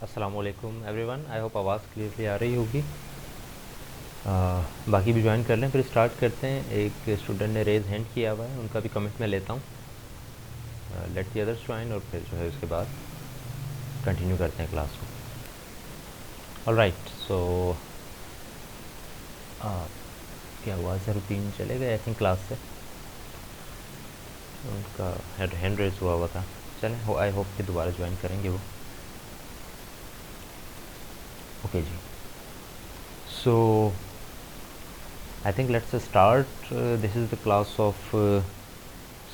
अस्सलाम वालेकुम everyone. I hope आवाज़ क्लियरली आ रही होगी। बाकी भी ज्वाइन कर लें, फिर स्टार्ट करते हैं। एक स्टूडेंट ने रेज हैंड किया हुआ है, उनका भी कमेंट मैं लेता हूँ। लेट द अदर्स ज्वाइन और फिर जो है उसके बाद कंटिन्यू करते हैं क्लास को। ऑलराइट, सो क्या हुआ, ज़रूरतीन चले गए आई थिंक क्लास से। उनका हैंड रेज हुआ था। चलें, आई होप कि दोबारा ज्वाइन करेंगे वो। ओके जी, so I think let's start. This is the class of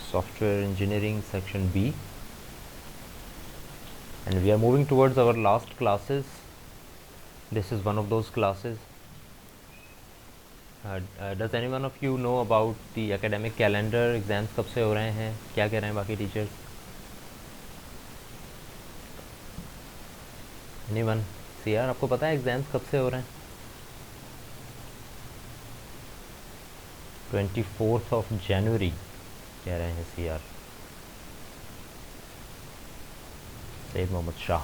software engineering section B, and we are moving towards our last classes. This is one of those classes. Does anyone of you know about the academic calendar? Exams कब से हो रहे हैं, क्या कह रहे हैं बाकी टीचर्स? Anyone? CR, आपको पता है एग्ज़ाम्स कब से हो रहे हैं? 24th of January कह रहे हैं CR। सैयद मोहम्मद शाह।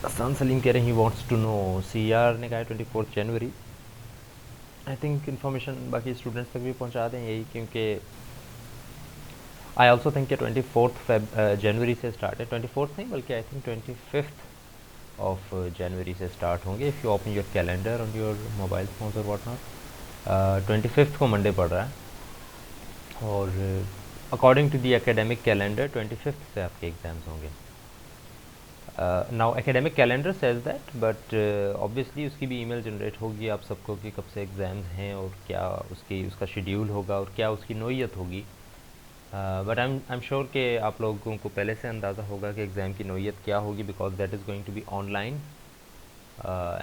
हसन सलीम कह रहे हैं he wants to know. CR ने कहा है 24 जनवरी। आई थिंक इन्फॉर्मेशन बाकी स्टूडेंट्स तक भी पहुंचा दें यही, क्योंकि आई ऑल्सो थिंक कि 24 जनवरी से स्टार्ट है। 24 नहीं बल्कि आई थिंक 25 ऑफ जनवरी से स्टार्ट होंगे। If you open your calendar on your mobile phones और व्हाट नॉट। 25 को मंडे पड़ रहा है, और according to the academic calendar 25 से आपके एग्ज़ाम्स होंगे। Now academic calendar says that, but obviously उसकी भी ईमेल जनरेट होगी आप सबको कि कब से एग्ज़ाम्स हैं और क्या उसका शेड्यूल होगा और क्या उसकी नोयत होगी। बट आई एम श्योर कि आप लोगों को पहले से अंदाज़ा होगा कि एग्ज़ाम की नोयत क्या होगी, because that is going to be online.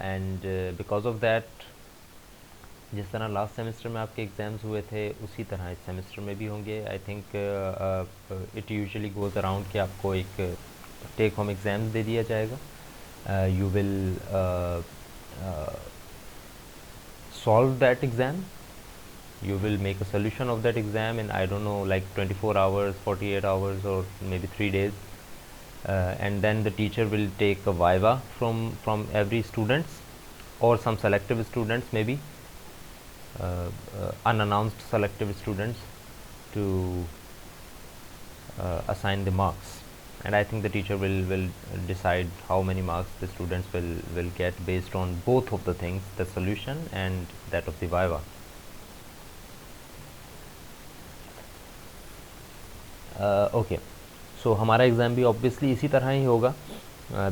And because of that, जिस तरह लास्ट सेमेस्टर में आपके एग्ज़ाम्स हुए थे उसी तरह इस सेमेस्टर में भी होंगे। I think it usually goes around कि आपको एक टेक होम एग्ज़ाम्स दे दिया जाएगा। You will solve that exam. You will make a solution of that exam in, I don't know, like 24 hours, 48 hours, or maybe 3 days. And then the teacher will take a viva from every students, or some selective students, maybe unannounced selective students, to assign the marks. And I think the teacher will decide how many marks the students will get based on both of the things, the solution and that of the viva. Okay, so हमारा exam भी obviously इसी तरह ही होगा,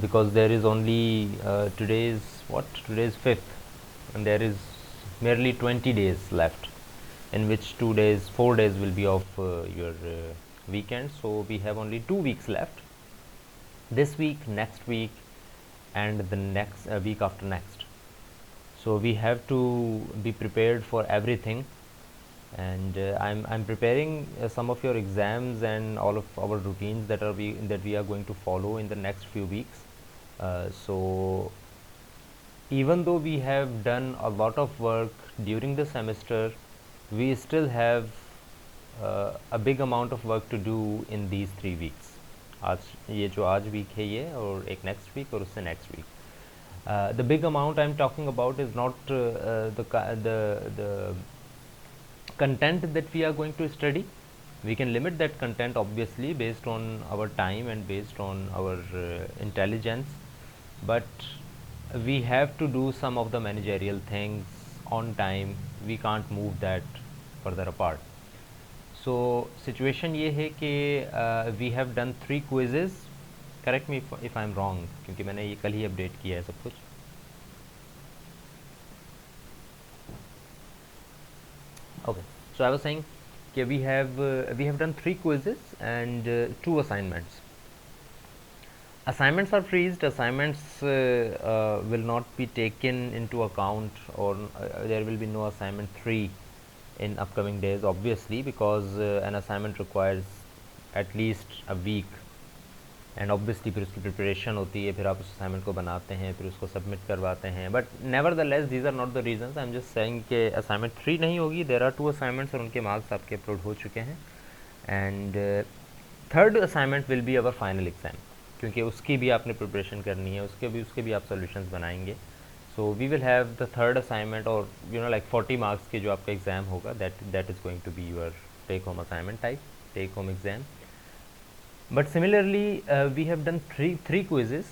because there is only today is what, today is 5th, and there is merely 20 days left, in which 2 days, 4 days will be of your weekend. So we have only 2 weeks left, this week, next week, and the next week after next. So we have to be prepared for everything, and I'm preparing some of your exams and all of our routines that we are going to follow in the next few weeks. So even though we have done a lot of work during the semester, we still have a big amount of work to do in these 3 weeks. ये जो आज week है ये, और एक next week और उससे next week. The big amount I'm talking about is not the content that we are going to study. We can limit that content obviously based on our time and based on our intelligence, but we have to do some of the managerial things on time. We can't move that further apart. So situation ये है कि we have done 3 quizzes. Correct me if I'm wrong, क्योंकि मैंने ये कल ही update किया है सब कुछ. Okay, so I was saying कि we have done 3 quizzes and 2 assignments. Assignments are freezed. Assignments will not be taken into account, or there will be no assignment 3 in upcoming days, obviously, because an assignment requires at least a week, and obviously फिर उसकी preparation होती है, फिर आप उस assignment को बनाते हैं, फिर उसको सबमिट करवाते हैं. But nevertheless these are not the reasons. I am just saying कि असाइनमेंट 3 नहीं होगी. देर आर 2 असाइनमेंट्स और उनके मार्क्स आपके अपलोड हो चुके हैं, and third assignment will be our final exam. क्योंकि उसकी भी आपने प्रिपरेशन करनी है, उसके भी आप सॉल्यूशंस बनाएंगे. So we will have the third assignment, और लाइक 40 मार्क्स के जो आपका एग्ज़ाम होगा, that is going to be your take home assignment type, take home exam. But similarly we have done three quizzes,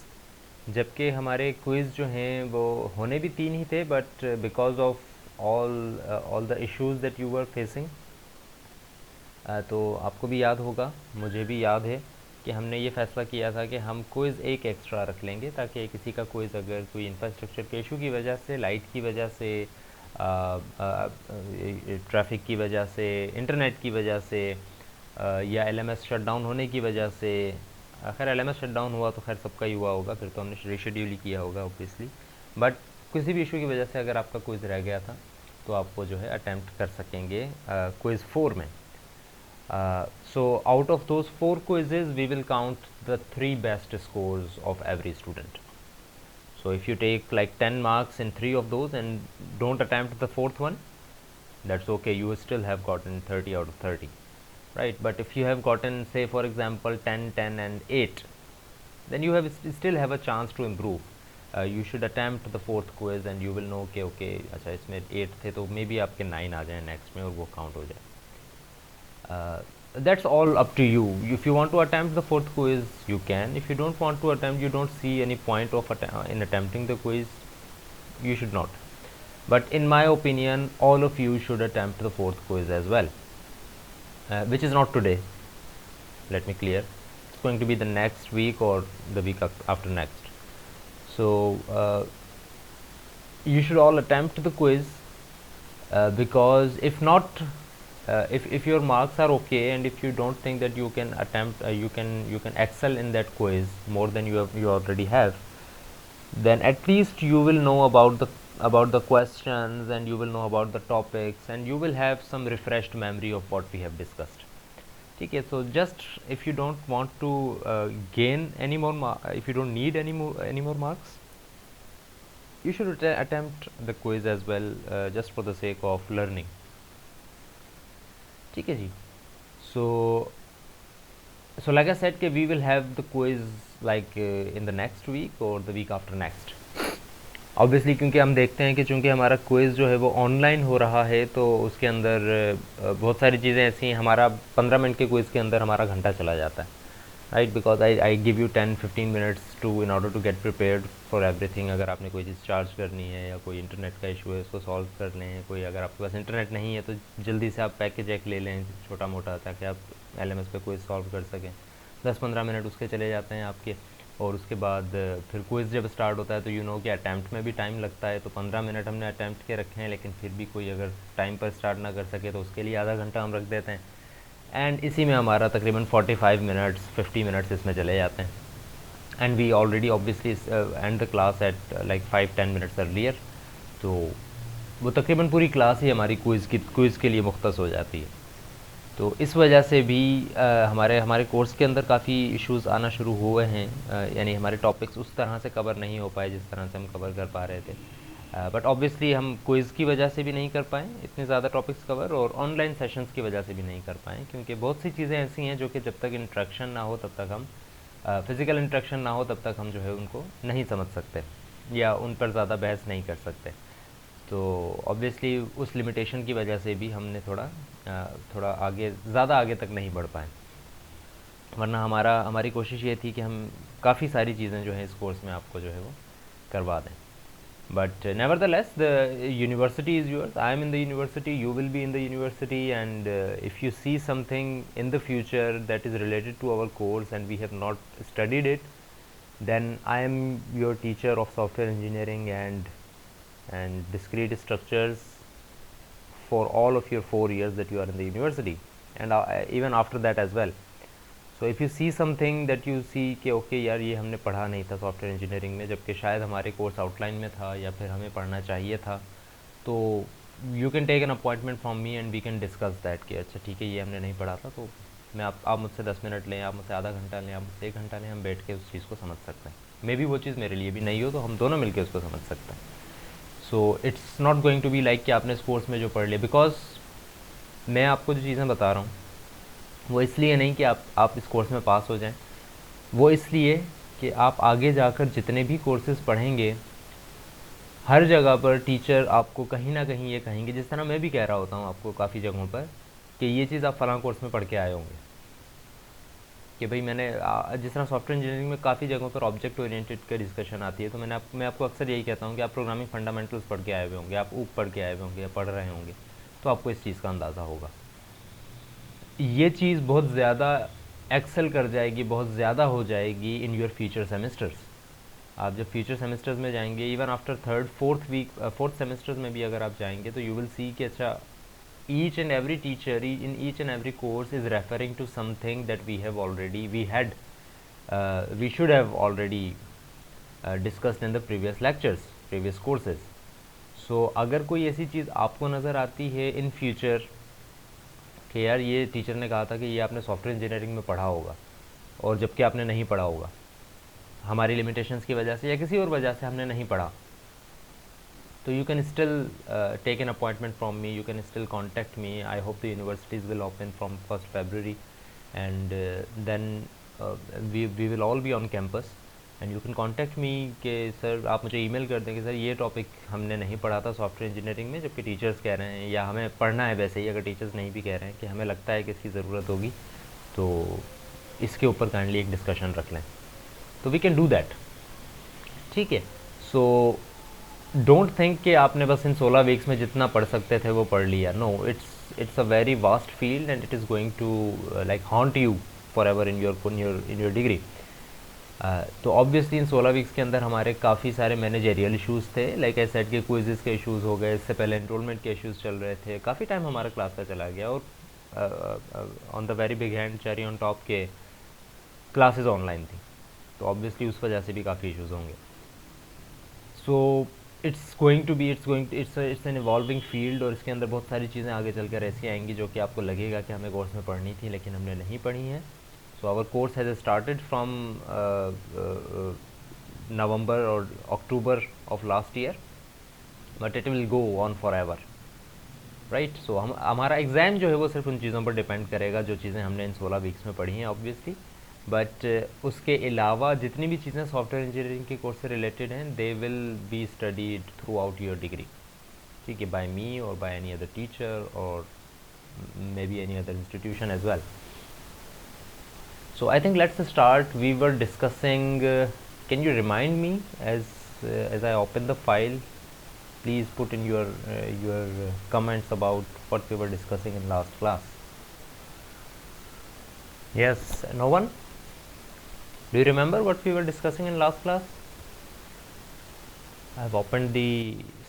जबकि हमारे quiz जो हैं वो होने भी 3 ही थे, but because of all the issues that you were facing, तो आपको भी याद होगा, मुझे भी याद है कि हमने ये फ़ैसला किया था कि हम क्विज़ एक एक्स्ट्रा रख लेंगे, ताकि किसी का क्विज़ अगर कोई इंफ्रास्ट्रक्चर के इशू की वजह से, लाइट की वजह से, ट्रैफिक की वजह से, इंटरनेट की वजह से, या एलएमएस शटडाउन होने की वजह से, खैर एलएमएस शटडाउन हुआ तो खैर सबका ही हुआ होगा, फिर तो हमने रीशेड्यूल ही किया होगा ऑब्वियसली, बट किसी भी इशू की वजह से अगर आपका क्विज़ रह गया था तो आप वो जो है अटैम्प्ट कर सकेंगे क्विज़ 4 में. So out of those 4 quizzes, we will count the 3 best scores of every student. So if you take like 10 marks in 3 of those and don't attempt the 4th one, that's okay, you still have gotten 30 out of 30, right? But if you have gotten, say for example, 10, 10 and 8, then you still have a chance to improve. You should attempt the 4th quiz and you will know कि okay, अच्छा इसमें 8 थे तो may be आपके 9 आ जाए next में और वो काउंट हो जाए. That's all up to you. If you want to attempt the 4th quiz, you can. If you don't want to attempt, you don't see any point of in attempting the quiz, you should not. But in my opinion, all of you should attempt the 4th quiz as well, which is not today. Let me clear. It's going to be the next week or the week after next. So you should all attempt the quiz, because if not, if your marks are okay and if you don't think that you can attempt, you can excel in that quiz more than you already have, then at least you will know about the questions, and you will know about the topics, and you will have some refreshed memory of what we have discussed. Okay, so just if you don't want to gain any more if you don't need any more marks, you should attempt the quiz as well, just for the sake of learning. ठीक है जी. So like I said कि we will have the quiz like in the next week or the week after next. Obviously क्योंकि हम देखते हैं कि चूँकि हमारा क्विज़ जो है वो ऑनलाइन हो रहा है, तो उसके अंदर बहुत सारी चीज़ें ऐसी हैं, हमारा 15 मिनट के क्विज़ के अंदर हमारा घंटा चला जाता है, right? Because I give you 10-15 minutes to in order to get prepared for everything. अगर आपने कोई चीज़ चार्ज करनी है या कोई इंटरनेट का इशू है उसको सॉल्व करने हैं, कोई अगर आपके पास इंटरनेट नहीं है तो जल्दी से आप पैकेज एक ले लें छोटा मोटा, ताकि आप एलएमएस पे क्विज़ सॉल्व कर सकें. 10-15 मिनट उसके चले जाते हैं आपके, और उसके बाद फिर क्विज़ जब स्टार्ट होता है तो यू नो कि अटैम्प्ट में भी टाइम लगता है, तो 15 मिनट हमने अटैम्प्ट के रखे हैं, लेकिन फिर भी कोई अगर टाइम पर स्टार्ट ना कर सके तो उसके लिए आधा घंटा हम रख देते हैं, एंड इसी में हमारा तकरीबन 45 मिनट्स 50 मिनट्स इसमें चले जाते हैं. And we already obviously end the class at like 5-10 minutes earlier, तो वो तकरीबन पूरी क्लास ही हमारी क्विज़ के लिए मुख्तस हो जाती है. तो इस वजह से भी हमारे कोर्स के अंदर काफ़ी इश्यूज़ आना शुरू हुए हैं, यानी हमारे टॉपिक्स उस तरह से कवर नहीं हो पाए जिस तरह से हम कवर कर पा रहे थे. बट ऑब्वियसली हम क्विज़ की वजह से भी नहीं कर पाए इतने ज़्यादा टॉपिक्स कवर, और ऑनलाइन सेशंस की वजह से भी नहीं कर पाए, क्योंकि बहुत सी चीज़ें ऐसी हैं जो कि जब तक इंट्रैक्शन ना हो तब तक हम फिज़िकल इंट्रैक्शन ना हो तब तक हम जो है उनको नहीं समझ सकते या उन पर ज़्यादा बहस नहीं कर सकते. तो ऑब्वियसली उस लिमिटेशन की वजह से भी हमने थोड़ा ज़्यादा आगे तक नहीं बढ़ पाए, वरना हमारी कोशिश ये थी कि हम काफ़ी सारी चीज़ें जो है इस कोर्स में आपको जो है वो करवा दें. But nevertheless, the university is yours. I am in the university, you will be in the university, and if you see something in the future that is related to our course and we have not studied it, then I am your teacher of software engineering and discrete structures for all of your 4 years that you are in the university, and even after that as well. So if you see something that you see कि okay यार ये हमने पढ़ा नहीं था software engineering में, जबकि शायद हमारे कोर्स आउटलाइन में था या फिर हमें पढ़ना चाहिए था, तो you can take an appointment from me and we can discuss that कि अच्छा ठीक है ये हमने नहीं पढ़ा था, तो मैं आप मुझसे 10 मिनट लें, आप मुझसे आधा घंटा लें, आप मुझसे 1 घंटा लें, हम बैठ के उस चीज़ को समझ सकते हैं. मे बी वो चीज़ मेरे लिए भी नहीं हो तो हम दोनों मिलकर उसको समझ सकते हैं. So it's not going to be like कि आपने इस कोर्स में जो पढ़ लिया, बिकॉज मैं आपको जो चीज़ें बता रहा हूँ वो इसलिए नहीं कि आप इस कोर्स में पास हो जाएं, वो इसलिए कि आप आगे जाकर जितने भी कोर्सेज़ पढ़ेंगे, हर जगह पर टीचर आपको कहीं ना कहीं ये कहेंगे, जिस तरह मैं भी कह रहा होता हूँ आपको काफ़ी जगहों पर, कि ये चीज़ आप फ़लाँ कोर्स में पढ़ के आए होंगे। कि भाई मैंने जिस तरह सॉफ्टवेयर इंजीनियरिंग में काफ़ी जगहों पर ऑब्जेक्ट ओरिएंटेड का डिस्कशन आती है, तो मैं आपको अक्सर यही कहता हूँ कि आप प्रोग्रामिंग फंडामेंटल्स पढ़ के आए हुए होंगे, आप ऊप पढ़ के आए हुए होंगे या पढ़ रहे होंगे, तो आपको इस चीज़ का अंदाज़ा होगा। ये चीज़ बहुत ज़्यादा एक्सेल कर जाएगी, बहुत ज़्यादा हो जाएगी इन योर फ्यूचर सेमेस्टर्स। आप जब फ्यूचर सेमेस्टर्स में जाएंगे, even after third fourth semesters में भी अगर आप जाएंगे, तो यू विल सी कि अच्छा, each and every teacher in each and every course is referring to something that we should have already discussed in the previous lectures, previous courses. So अगर कोई ऐसी चीज़ आपको नज़र आती है इन फ्यूचर कि यार ये टीचर ने कहा था कि ये आपने सॉफ्टवेयर इंजीनियरिंग में पढ़ा होगा, और जबकि आपने नहीं पढ़ा होगा, हमारी लिमिटेशंस की वजह से या किसी और वजह से हमने नहीं पढ़ा, so you can still take an appointment from me, you can still contact me. I hope the universities will open from 1st February, and then we will all be on campus, and you can contact me कि sir आप मुझे email कर दें कि sir ये topic हमने नहीं पढ़ा था सॉफ्टवेयर इंजीनियरिंग में, जबकि टीचर्स कह रहे हैं, या हमें पढ़ना है वैसे ही, अगर टीचर्स नहीं भी कह रहे हैं कि हमें लगता है कि इसकी ज़रूरत होगी, तो इसके ऊपर काइंडली एक डिस्कशन रख लें, तो वी कैन डू दैट। ठीक है, सो डोंट थिंक कि आपने बस इन 16 वीक्स में जितना पढ़ सकते थे वो पढ़ लिया। No, it's a very vast field and it is going to like haunt you forever in your degree. तो ऑब्वियसली इन 16 वीक्स के अंदर हमारे काफ़ी सारे मैनेजरियल इश्यूज़ थे, लाइक आई सेड के क्विज़ेस के इश्यूज़ हो गए, इससे पहले एनरोलमेंट के इश्यूज़ चल रहे थे, काफ़ी टाइम हमारा क्लास का चला गया, और on the very big hand cherry on top के क्लासेस ऑनलाइन थी, तो ऑब्वियसली उस वजह से भी काफ़ी इश्यूज़ होंगे। So it's an evolving field, और इसके अंदर बहुत सारी चीज़ें आगे चलकर ऐसी आएंगी जो कि आपको लगेगा कि हमें कोर्स में पढ़नी थी लेकिन हमने नहीं पढ़ी हैं। So our course has started from November और October of last year, but it will go on for ever, right. So हमारा एग्ज़ाम जो है वो सिर्फ उन चीज़ों पर डिपेंड करेगा जो चीज़ें हमने इन 16 वीक्स में पढ़ी हैं ऑब्वियसली, बट उसके अलावा जितनी भी चीज़ें सॉफ्टवेयर इंजीनियरिंग के कोर्स से रिलेटेड हैं, they will be studied through out your degree, ठीक है, बाय मी और बाय एनी अदर टीचर और maybe any other institution as well. So I think let's start. We were discussing, can you remind me as I open the file, please put in your comments about what we were discussing in last class. Yes, no one? Do you remember what we were discussing in last class? I have opened the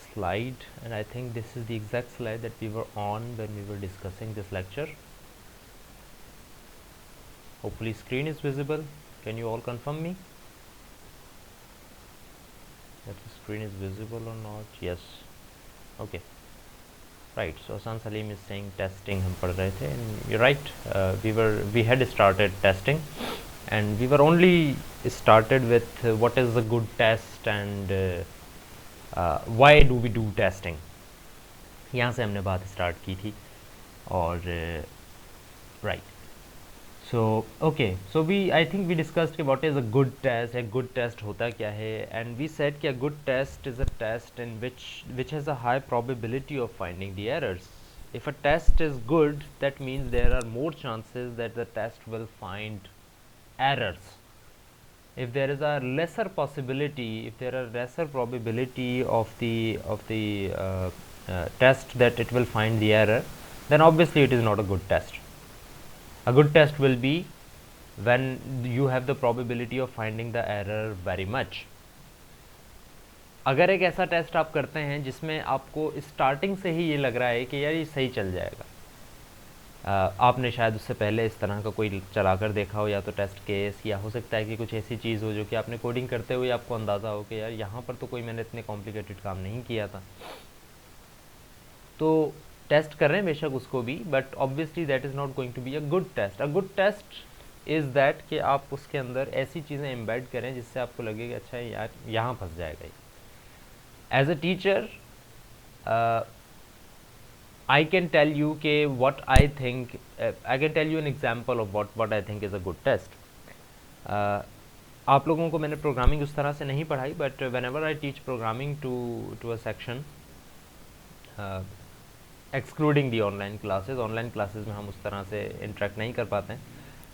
slide and I think this is the exact slide that we were on when we were discussing this lecture. Hopefully screen is visible. Can you all confirm me that the screen is visible or not? Yes. Okay. Right. So Hasan Salim is saying testing हम पढ़ रहे थे, and you're right. We had started testing, and we were only started with what is a good test and why do we do testing. यहाँ से हमने बात start की थी, और right. So okay, so I think we discussed what is a good test. A good test होता क्या है, and we said कि a good test is a test in which has a high probability of finding the errors. If a test is good, that means there are more chances that the test will find errors. If there is a lesser possibility, if there are lesser probability of the test that it will find the error, then obviously it is not a good test. A good test will be when you have the probability of finding the error very much. अगर एक ऐसा test आप करते हैं जिसमें आपको starting से ही ये लग रहा है कि यार ये सही चल जाएगा, आपने शायद उससे पहले इस तरह का कोई चला कर देखा हो, या तो टेस्ट केस, या हो सकता है कि कुछ ऐसी चीज़ हो जो कि आपने कोडिंग करते हुए आपको अंदाज़ा हो कि यार यहाँ पर तो कोई मैंने इतने कॉम्प्लिकेटेड काम नहीं किया था, तो टेस्ट कर रहे हैं बेशक उसको भी, but obviously that is not going to be a good test. A good test is that कि आप उसके अंदर ऐसी चीज़ें एम्बेड करें जिससे आपको लगे कि अच्छा यार यहाँ फंस जाएगा ये। As a teacher I can tell you कि what I think, I can tell you an example of what I think is a good test. आप लोगों को मैंने प्रोग्रामिंग उस तरह से नहीं पढ़ाई, but whenever I teach programming to a section, excluding the online classes में हम उस तरह से इंटरेक्ट नहीं कर पाते हैं,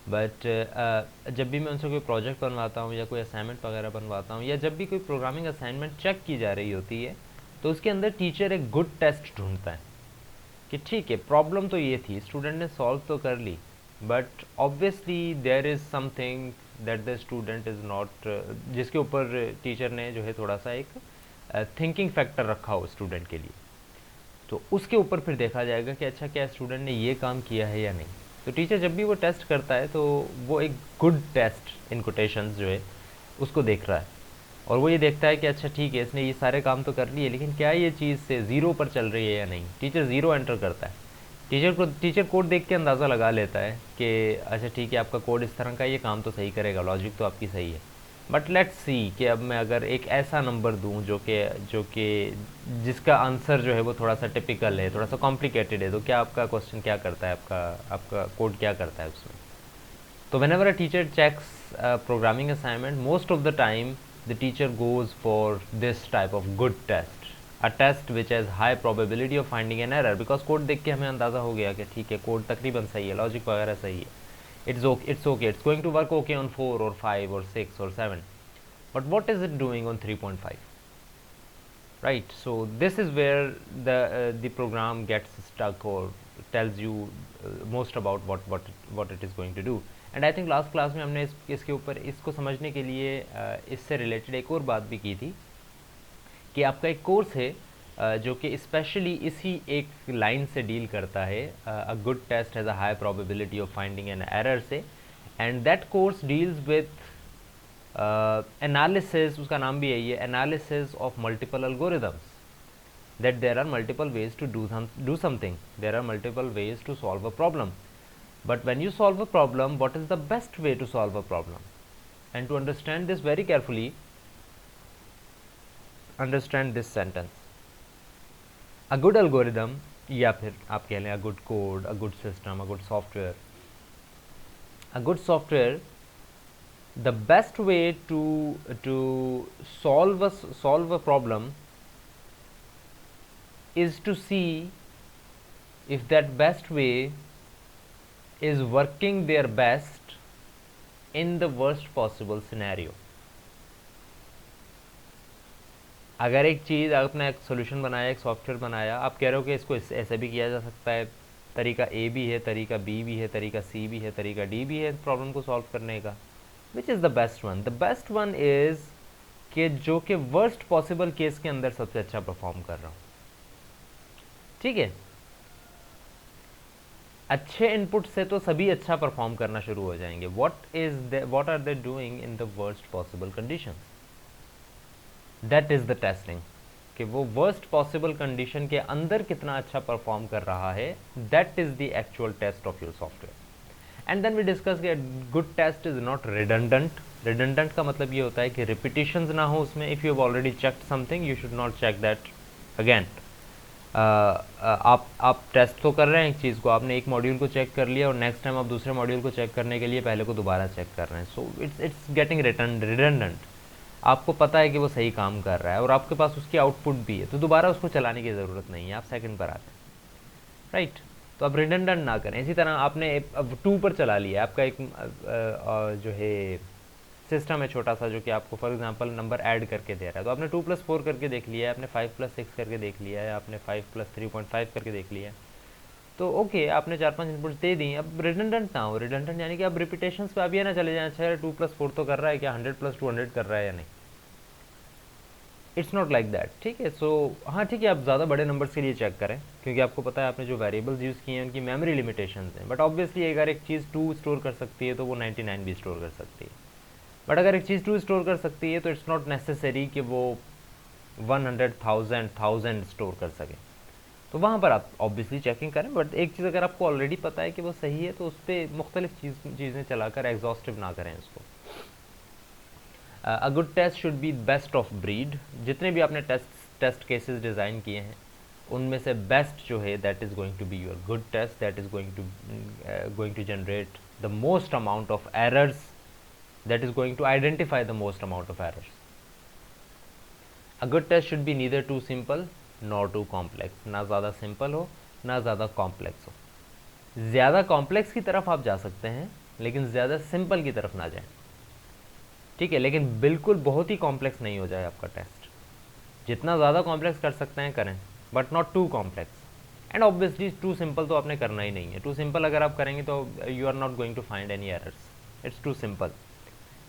बट जब भी मैं उनसे कोई प्रोजेक्ट बनवाता हूँ या कोई असाइनमेंट वगैरह बनवाता हूँ, या जब भी कोई प्रोग्रामिंग असाइनमेंट चेक की जा रही होती है, तो उसके अंदर टीचर एक गुड टेस्ट ढूंढता है कि ठीक है, प्रॉब्लम तो ये थी, स्टूडेंट ने सॉल्व तो कर ली, but obviously there is something that the student is not, जिसके ऊपर टीचर ने जो है थोड़ा सा एक थिंकिंग फैक्टर रखा हो स्टूडेंट के लिए, तो उसके ऊपर फिर देखा जाएगा कि अच्छा क्या स्टूडेंट ने ये काम किया है या नहीं। तो टीचर जब भी वो टेस्ट करता है तो वो एक गुड टेस्ट इन कोटेशंस जो है उसको देख रहा है, और वो ये देखता है कि अच्छा ठीक है, इसने ये सारे काम तो कर लिए, लेकिन क्या ये चीज़ से ज़ीरो पर चल रही है या नहीं। टीचर ज़ीरो एंटर करता है, टीचर कोड देख के अंदाज़ा लगा लेता है कि अच्छा ठीक है, आपका कोड इस तरह का, ये काम तो सही करेगा, लॉजिक तो आपकी सही है, बट लेट्स सी कि अब मैं अगर एक ऐसा नंबर दूं जो कि जिसका आंसर जो है वो थोड़ा सा टिपिकल है, थोड़ा सा कॉम्प्लिकेटेड है, तो क्या आपका क्वेश्चन क्या करता है, आपका कोड क्या करता है उसमें। तो whenever a teacher checks a programming assignment, most of the time the teacher goes for this type of good test, a test which has high probability of finding an error, because code देख के हमें अंदाज़ा हो गया कि ठीक है, code तकरीबन सही है, लॉजिक वगैरह सही है, it's okay, it's going to work okay on 4 or 5 or 6 or 7, but what is it doing on 3.5, right? So this is where the program gets stuck or tells you most about what it is going to do. And I think last class में हमने इसके ऊपर इसको समझने के लिए इससे related एक और बात भी की थी कि आपका एक कोर्स है जो कि स्पेशली इसी एक लाइन से डील करता है, a good test has a high probability of finding an error से, and that course deals with analysis, उसका नाम भी यही है, analysis of multiple algorithms, that there are multiple ways to do something, there are multiple ways to solve a problem. But when you solve a problem, what is the best way to solve a problem? And to understand this very carefully, understand this sentence. A good algorithm, या फिर आप कह लें a good code, a good system, a good software. A good software, the best way to solve a problem is to see if that best way is working their best in the worst possible scenario. अगर एक चीज़, आपने एक solution बनाया, एक software बनाया, आप कह रहे हो कि इसको ऐसे भी किया जा सकता है, तरीका ए भी है, तरीका बी भी है, तरीका सी भी है, तरीका डी भी है प्रॉब्लम को सॉल्व करने का, which is the best one? The best one is कि जो कि वर्स्ट पॉसिबल केस के अंदर सबसे अच्छा परफॉर्म कर रहा हूँ. ठीक है, अच्छे इनपुट से तो सभी अच्छा परफॉर्म करना शुरू हो जाएंगे. What are they doing in the worst possible conditions? That is the testing, कि वो वर्स्ट पॉसिबल कंडीशन के अंदर कितना अच्छा परफॉर्म कर रहा है. That is the actual test of your software. And then we discuss कि good test is not redundant. Redundant का मतलब ये होता है कि रिपीटिशंस ना हो उसमें. If you have already checked something, you should not check that again. आप टेस्ट तो कर रहे हैं एक चीज़ को, आपने एक मॉड्यूल को चेक कर लिया और नेक्स्ट टाइम आप दूसरे मॉड्यूल को चेक करने के लिए पहले को दोबारा चेक कर रहे हैं. So it's getting redundant. आपको पता है कि वो सही काम कर रहा है और आपके पास उसकी आउटपुट भी है, तो दोबारा उसको चलाने की ज़रूरत नहीं है, आप सेकंड पर आते हैं, राइट? तो आप रिडंडेंट ना करें. इसी तरह आपने अब 2 पर चला लिया, आपका एक जो है सिस्टम है छोटा सा, जो कि आपको फॉर एग्जांपल नंबर ऐड करके दे रहा है, तो आपने 2 + 4 करके देख लिया है, आपने 5 + 6 करके देख लिया है, आपने 5 + 3.5 करके देख लिया है, तो ओके, आपने 4-5 इनपुट्स दे दी. अब रिडंडेंट ना हो. रिडंडेंट यानी कि अब रिपीटेशंस पे आप ये ना चले जाएं, अच्छा 2 + 4 तो कर रहा है, क्या 100 + 200 कर रहा है या नहीं. It's not like that. ठीक है, सो हाँ ठीक है, आप ज़्यादा बड़े नंबर्स के लिए चेक करें, क्योंकि आपको पता है आपने जो वेरिएबल्स यूज़ किए हैं उनकी मेमोरी लिमिटेशंस हैं. बट ऑब्वियसली अगर एक चीज़ 2 स्टोर कर सकती है तो वो 99 भी स्टोर कर सकती है. बट अगर एक चीज़ 2 स्टोर कर सकती है तो इट्स नॉट नेसेसरी कि वो 100,000 स्टोर कर सके. तो वहाँ पर आप ऑब्वियसली चेकिंग करें. बट एक चीज़ अगर आपको ऑलरेडी पता है कि वो सही है, तो उस पर मुख्तलिफ चीज़ें चलाकर एग्जॉस्टिव ना करें उसको. A good test should be best of breed. जितने भी आपने टेस्ट केसेस डिज़ाइन किए हैं उनमें से बेस्ट जो है, that is going to be your good test, that is going to generate the most amount of errors that is going to identify the most amount of errors. A good test should be neither too simple nor too complex. ना ज़्यादा simple हो ना ज़्यादा complex हो. ज़्यादा complex की तरफ आप जा सकते हैं लेकिन ज़्यादा सिंपल की तरफ ना जाएं. ठीक है, लेकिन बिल्कुल बहुत ही कॉम्प्लेक्स नहीं हो जाए आपका टेस्ट. जितना ज़्यादा कॉम्प्लेक्स कर सकते हैं करें, but not too complex. And obviously too simple तो आपने करना ही नहीं है. टू सिंपल अगर आप करेंगे तो you are not going to find any errors. It's too simple.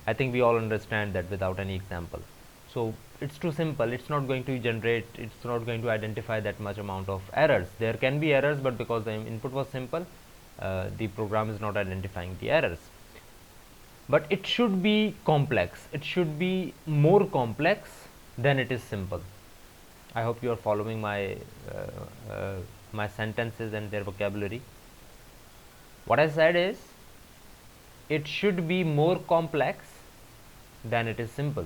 I think we all understand that without any example. So it's too simple. It's not going to generate, it's not going to identify that much amount of errors. There can be errors, but because the input was simple, the program is not identifying the errors. But it should be complex. It should be more complex than it is simple. I hope you are following my sentences and their vocabulary. What I said is, it should be more complex than it is simple.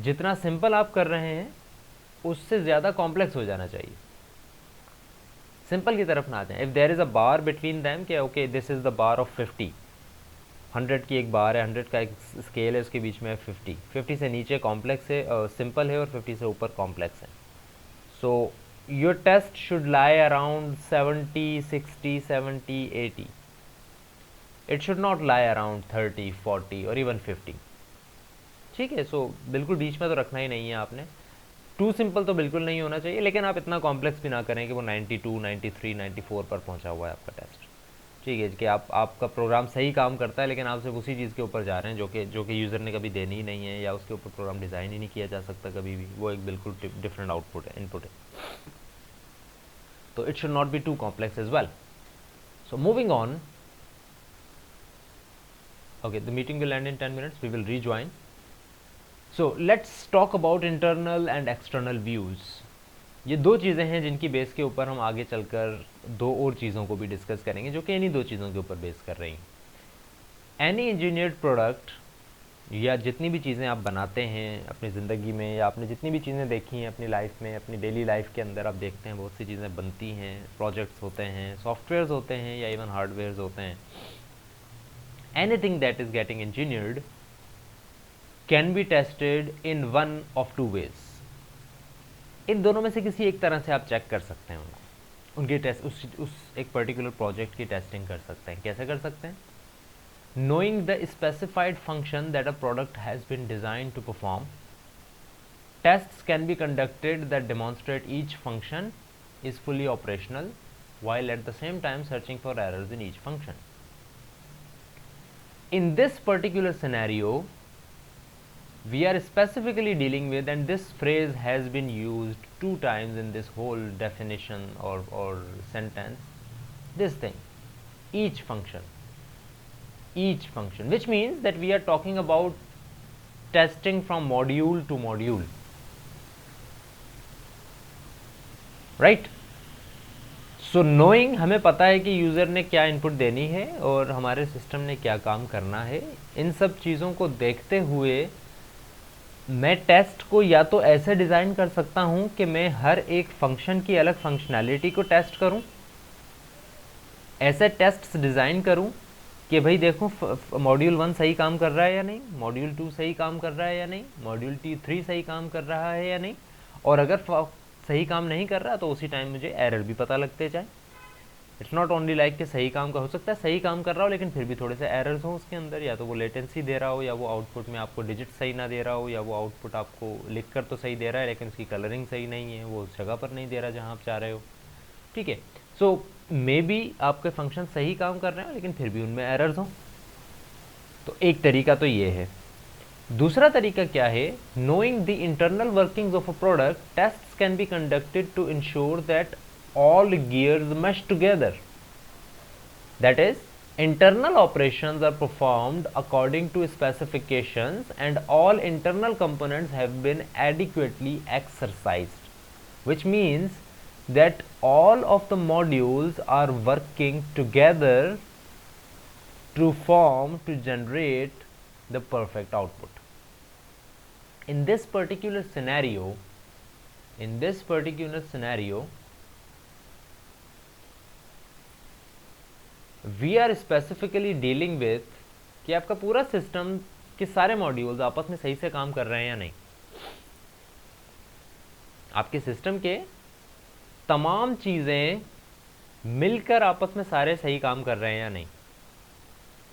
जितना simple आप कर रहे हैं उससे ज़्यादा complex हो जाना चाहिए. सिंपल की तरफ ना आ जाए. If there is a bar between them कि okay this is the bar of 50, 100 की एक बार है, 100 का एक स्केल है, उसके बीच में है 50. 50 से नीचे कॉम्प्लेक्स है, सिंपल है, और 50 से ऊपर कॉम्प्लेक्स है. So your test should lie around 70, 60, 70, 80. It should not lie around 30, 40 और इवन 50. ठीक है, सो बिल्कुल बीच में तो रखना ही नहीं है आपने. टू सिंपल तो बिल्कुल नहीं होना चाहिए, लेकिन आप इतना कॉम्प्लेक्स भी ना करें कि वो 92, 93, 94 पर पहुंचा हुआ है आपका टेस्ट. ठीक है, कि आपका प्रोग्राम सही काम करता है लेकिन आप सिर्फ उसी चीज़ के ऊपर जा रहे हैं जो कि यूज़र ने कभी देनी ही नहीं है, या उसके ऊपर प्रोग्राम डिज़ाइन ही नहीं किया जा सकता कभी भी. वो एक बिल्कुल डिफरेंट आउटपुट है, इनपुट है. तो it should not be too complex as well. So moving on. Okay, the meeting will end in 10 minutes. We will rejoin. So let's talk about internal and external views. ये दो चीज़ें हैं जिनकी base के ऊपर हम आगे चलकर दो और चीज़ों को भी डिस्कस करेंगे जो कि इन्हीं दो चीज़ों के ऊपर बेस कर रही हैं. एनी इंजीनियर्ड प्रोडक्ट या जितनी भी चीज़ें आप बनाते हैं अपनी ज़िंदगी में, या आपने जितनी भी चीज़ें देखी हैं अपनी लाइफ में, अपनी डेली लाइफ के अंदर आप देखते हैं बहुत सी चीज़ें बनती हैं. प्रोजेक्ट्स होते हैं, सॉफ्टवेयर्स होते हैं, या इवन हार्डवेयर्स होते हैं. Anything that is getting engineered can be tested in one of two ways. इन दोनों में से किसी एक तरह से आप चेक कर सकते हैं उनकी टेस्ट, उस एक पर्टिकुलर प्रोजेक्ट की टेस्टिंग कर सकते हैं. कैसे कर सकते हैं? Knowing the specified function that a product has been designed to perform, tests can be conducted that demonstrate each function is fully operational while at the same time searching for errors in each function. In this particular scenario, we are specifically dealing with, and this phrase has been used 2 times in this whole definition or sentence, this thing, each function, which means that we are talking about testing from module to module, right? So knowing, हमें पता है कि user ने क्या input देनी है और हमारे सिस्टम ने क्या काम करना है. इन सब चीज़ों को देखते हुए मैं टेस्ट को या तो ऐसे डिज़ाइन कर सकता हूँ कि मैं हर एक फंक्शन की अलग फंक्शनैलिटी को टेस्ट करूँ. ऐसे टेस्ट्स डिज़ाइन करूँ कि भाई देखो मॉड्यूल 1 सही काम कर रहा है या नहीं, मॉड्यूल 2 सही काम कर रहा है या नहीं, मॉड्यूल 3 सही काम कर रहा है या नहीं, और अगर सही काम नहीं कर रहा तो उसी टाइम मुझे एरर भी पता लगते जाए. इट्स नॉट ओनली लाइक कि सही काम का हो सकता है सही काम कर रहा हो लेकिन फिर भी थोड़े से एरर्स हो उसके अंदर, या तो वो लेटेंसी दे रहा हो, या वो आउटपुट में आपको डिजिट सही ना दे रहा हो, या वो आउटपुट आपको लिख कर तो सही दे रहा है लेकिन उसकी कलरिंग सही नहीं है, वो उस जगह पर नहीं दे रहा जहाँ आप चाह रहे हो. ठीक है, सो मे बी आपके फंक्शन सही काम कर रहे हो लेकिन फिर भी उनमें एरर्स हों. तो एक तरीका तो ये है. दूसरा तरीका क्या है? Knowing the internal workings of a product, tests can be conducted to ensure that all gears mesh together. That is, internal operations are performed according to specifications and all internal components have been adequately exercised, which means that all of the modules are working together to generate the perfect output. In this particular scenario, we are specifically dealing with कि आपका पूरा system के सारे modules आपस में सही से काम कर रहे हैं या नहीं, आपके सिस्टम के तमाम चीज़ें मिलकर आपस में सारे सही काम कर रहे हैं या नहीं।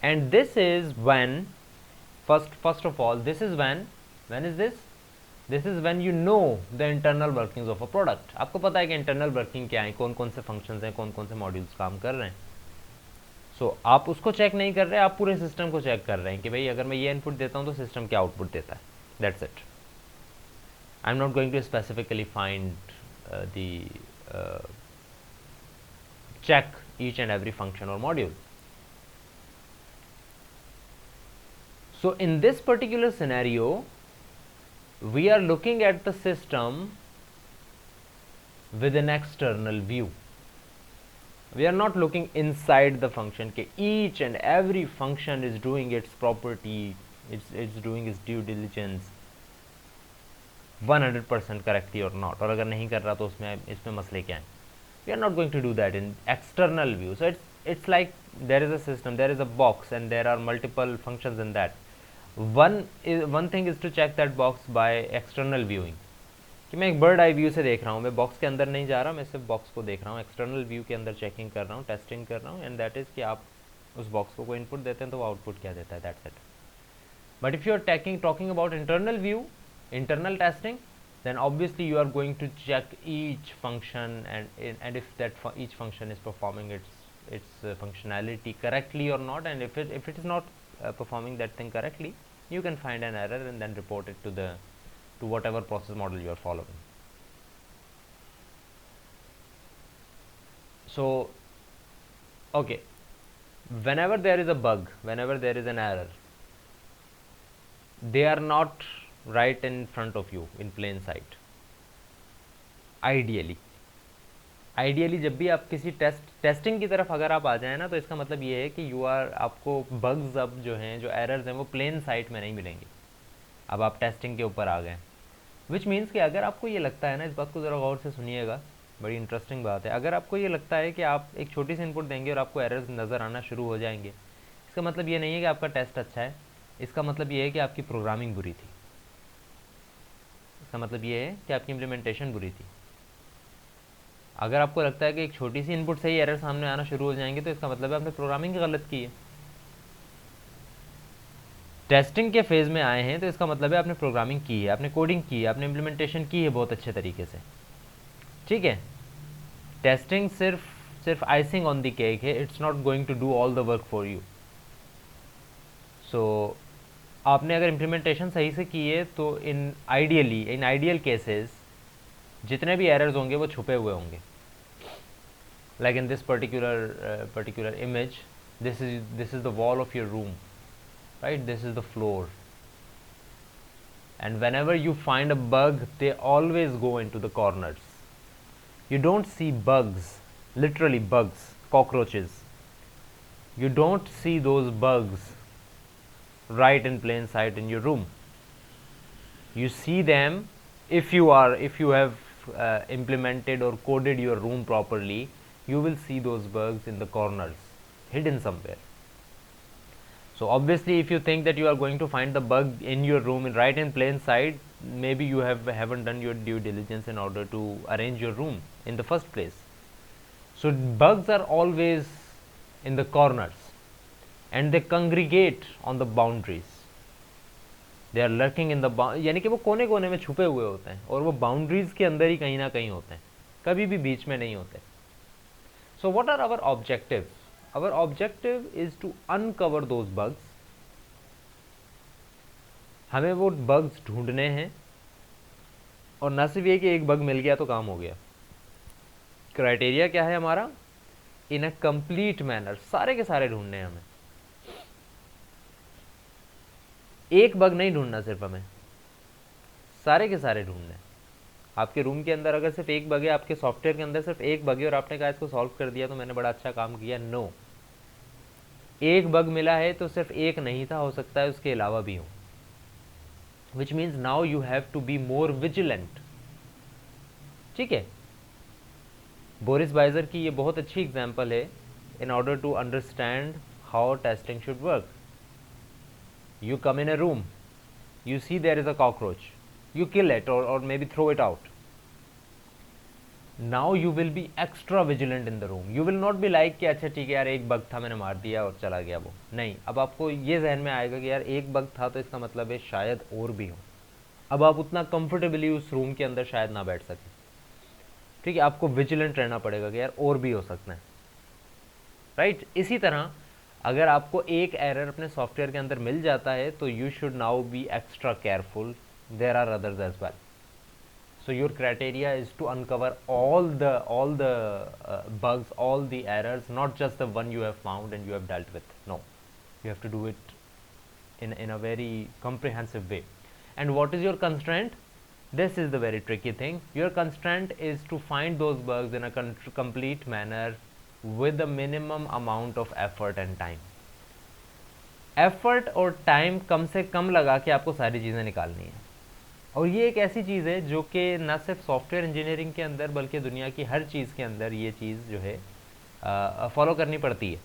And this is when first of all this is when is this is when you know the internal workings of a product. आपको पता है कि इंटरनल वर्किंग क्या है, कौन कौन से फंक्शंस हैं, कौन कौन से मॉड्यूल्स काम कर रहे हैं। सो आप उसको चेक नहीं कर रहे, आप पूरे सिस्टम को चेक कर रहे हैं कि भाई अगर मैं ये इनपुट देता हूँ तो सिस्टम क्या आउटपुट देता है। That's it. I am not going to specifically find check each and every function or module. So in this particular scenario, we are looking at the system with an external view. We are not looking inside the function कि each and every function is doing its property, it's doing its due diligence 100% correctly or not, और अगर नहीं कर रहा तो इसमें मसले क्या हैं। We are not going to do that in external view. So it's like there is a system, there is a box, and there are multiple functions in that. One thing is to check that box by external viewing. कि मैं एक bird eye view से देख रहा हूँ, मैं box के अंदर नहीं जा रहा, मैं सिर्फ बॉक्स को देख रहा हूँ, एक्सटर्नल व्यू के अंदर चेकिंग कर रहा हूँ, टेस्टिंग कर रहा हूँ, एंड दैट इज़ कि आप उस बॉक्स को कोई इनपुट देते हैं तो वो आउटपुट क्या देता है, that's it. But if you are talking about internal view, internal testing, then obviously you are going to check each function and if each function is performing its functionality correctly or not, and if it is not performing that thing correctly, you can find an error and then report it to whatever process model you are following. So okay, whenever there is a bug, whenever there is an error, they are not right in front of you in plain sight. Ideally जब भी आप किसी testing की तरफ अगर आप आ जाए ना, तो इसका मतलब ये है कि आपको बग्स अब जो हैं, जो एरर्स हैं, वो प्लेन साइट में नहीं मिलेंगे। अब आप टेस्टिंग के ऊपर आ गए, विच मीन्स कि अगर आपको ये लगता है ना, इस बात को ज़रा गौर से सुनिएगा, बड़ी इंटरेस्टिंग बात है। अगर आपको ये लगता है कि आप एक छोटी सी इनपुट देंगे और आपको एरर्स नज़र आना शुरू हो जाएंगे, इसका मतलब ये नहीं है कि आपका टेस्ट अच्छा है, इसका मतलब ये है कि आपकी प्रोग्रामिंग बुरी थी, इसका मतलब ये है कि आपकी इम्प्लीमेंटेशन बुरी थी। अगर आपको लगता है कि एक छोटी सी इनपुट से ही एरर सामने आना शुरू हो जाएंगे, तो इसका मतलब है आपने प्रोग्रामिंग गलत की है। टेस्टिंग के फेज़ में आए हैं तो इसका मतलब है आपने प्रोग्रामिंग की है, आपने कोडिंग की है, आपने इम्प्लीमेंटेशन की है बहुत अच्छे तरीके से, ठीक है। टेस्टिंग सिर्फ आइसिंग ऑन द केक है, it's not going to do all the work for you. So आपने अगर इम्प्लीमेंटेशन सही से की है तो इन आइडियल केसेस जितने भी एरर्स होंगे वो छुपे हुए होंगे। Like in this particular image, this is the wall of your room, right, this is the floor, and whenever you find a bug, they always go into the corners. You don't see bugs, literally bugs, cockroaches. You don't see those bugs right in plain sight in your room. You see them if you have implemented or coded your room properly. You will see those bugs in the corners, hidden somewhere. So obviously if you think that you are going to find the bug in your room right in plain sight, maybe you haven't done your due diligence in order to arrange your room in the first place. So bugs are always in the corners and they congregate on the boundaries. They are lurking in the यानी कि वो कोने कोने में छुपे हुए होते हैं और वो बाउंड्रीज के अंदर ही कहीं ना कहीं होते हैं, कभी भी बीच में नहीं होते। So what are our objectives? Our objective is to uncover those bugs. हमें वो bugs ढूंढने हैं, और न सिर्फ ये कि एक बग मिल गया तो काम हो गया। क्राइटेरिया क्या है हमारा? इन अ कंप्लीट मैनर, सारे के सारे ढूंढने हैं हमें। एक बग नहीं ढूंढना सिर्फ हमें, सारे के सारे ढूंढने। आपके रूम के अंदर अगर सिर्फ एक बग है, आपके सॉफ्टवेयर के अंदर सिर्फ एक बग है और आपने कहा इसको सॉल्व कर दिया तो मैंने बड़ा अच्छा काम किया, नो। एक बग मिला है तो सिर्फ एक नहीं था, हो सकता है उसके अलावा भी हो, which means now you have to be more vigilant, ठीक है। बोरिस बाइजर की ये बहुत अच्छी एग्जाम्पल है in order to understand how testing should work. You come in a room, you see there is a cockroach, you kill it or maybe throw it out. Now you will be extra vigilant in the room. You will not be like कि अच्छा ठीक है यार एक bug था मैंने मार दिया और चला गया वो, नहीं, अब आपको ये जहन में आएगा कि यार एक बग था तो इसका मतलब है शायद और भी हो। अब आप उतना कंफर्टेबली उस रूम के अंदर शायद ना बैठ सकें, ठीक है, आपको विजिलेंट रहना पड़ेगा कि यार और भी हो सकता है, राइट। इसी तरह अगर आपको एक एरर अपने सॉफ्टवेयर के अंदर मिल जाता है तो you should now be extra careful, there are others as well. So your criteria is to uncover all the bugs, all the errors, not just the one you have found and you have dealt with. No, you have to do it in a very comprehensive way. And what is your constraint? This is the very tricky thing. Your constraint is to find those bugs in a complete manner with the minimum amount of effort and time. Effort और time कम से कम लगा के आपको सारी चीज़ें निकालनी है. और ये एक ऐसी चीज़ है जो कि न सिर्फ सॉफ्टवेयर इंजीनियरिंग के अंदर बल्कि दुनिया की हर चीज़ के अंदर ये चीज़ जो है फॉलो करनी पड़ती है.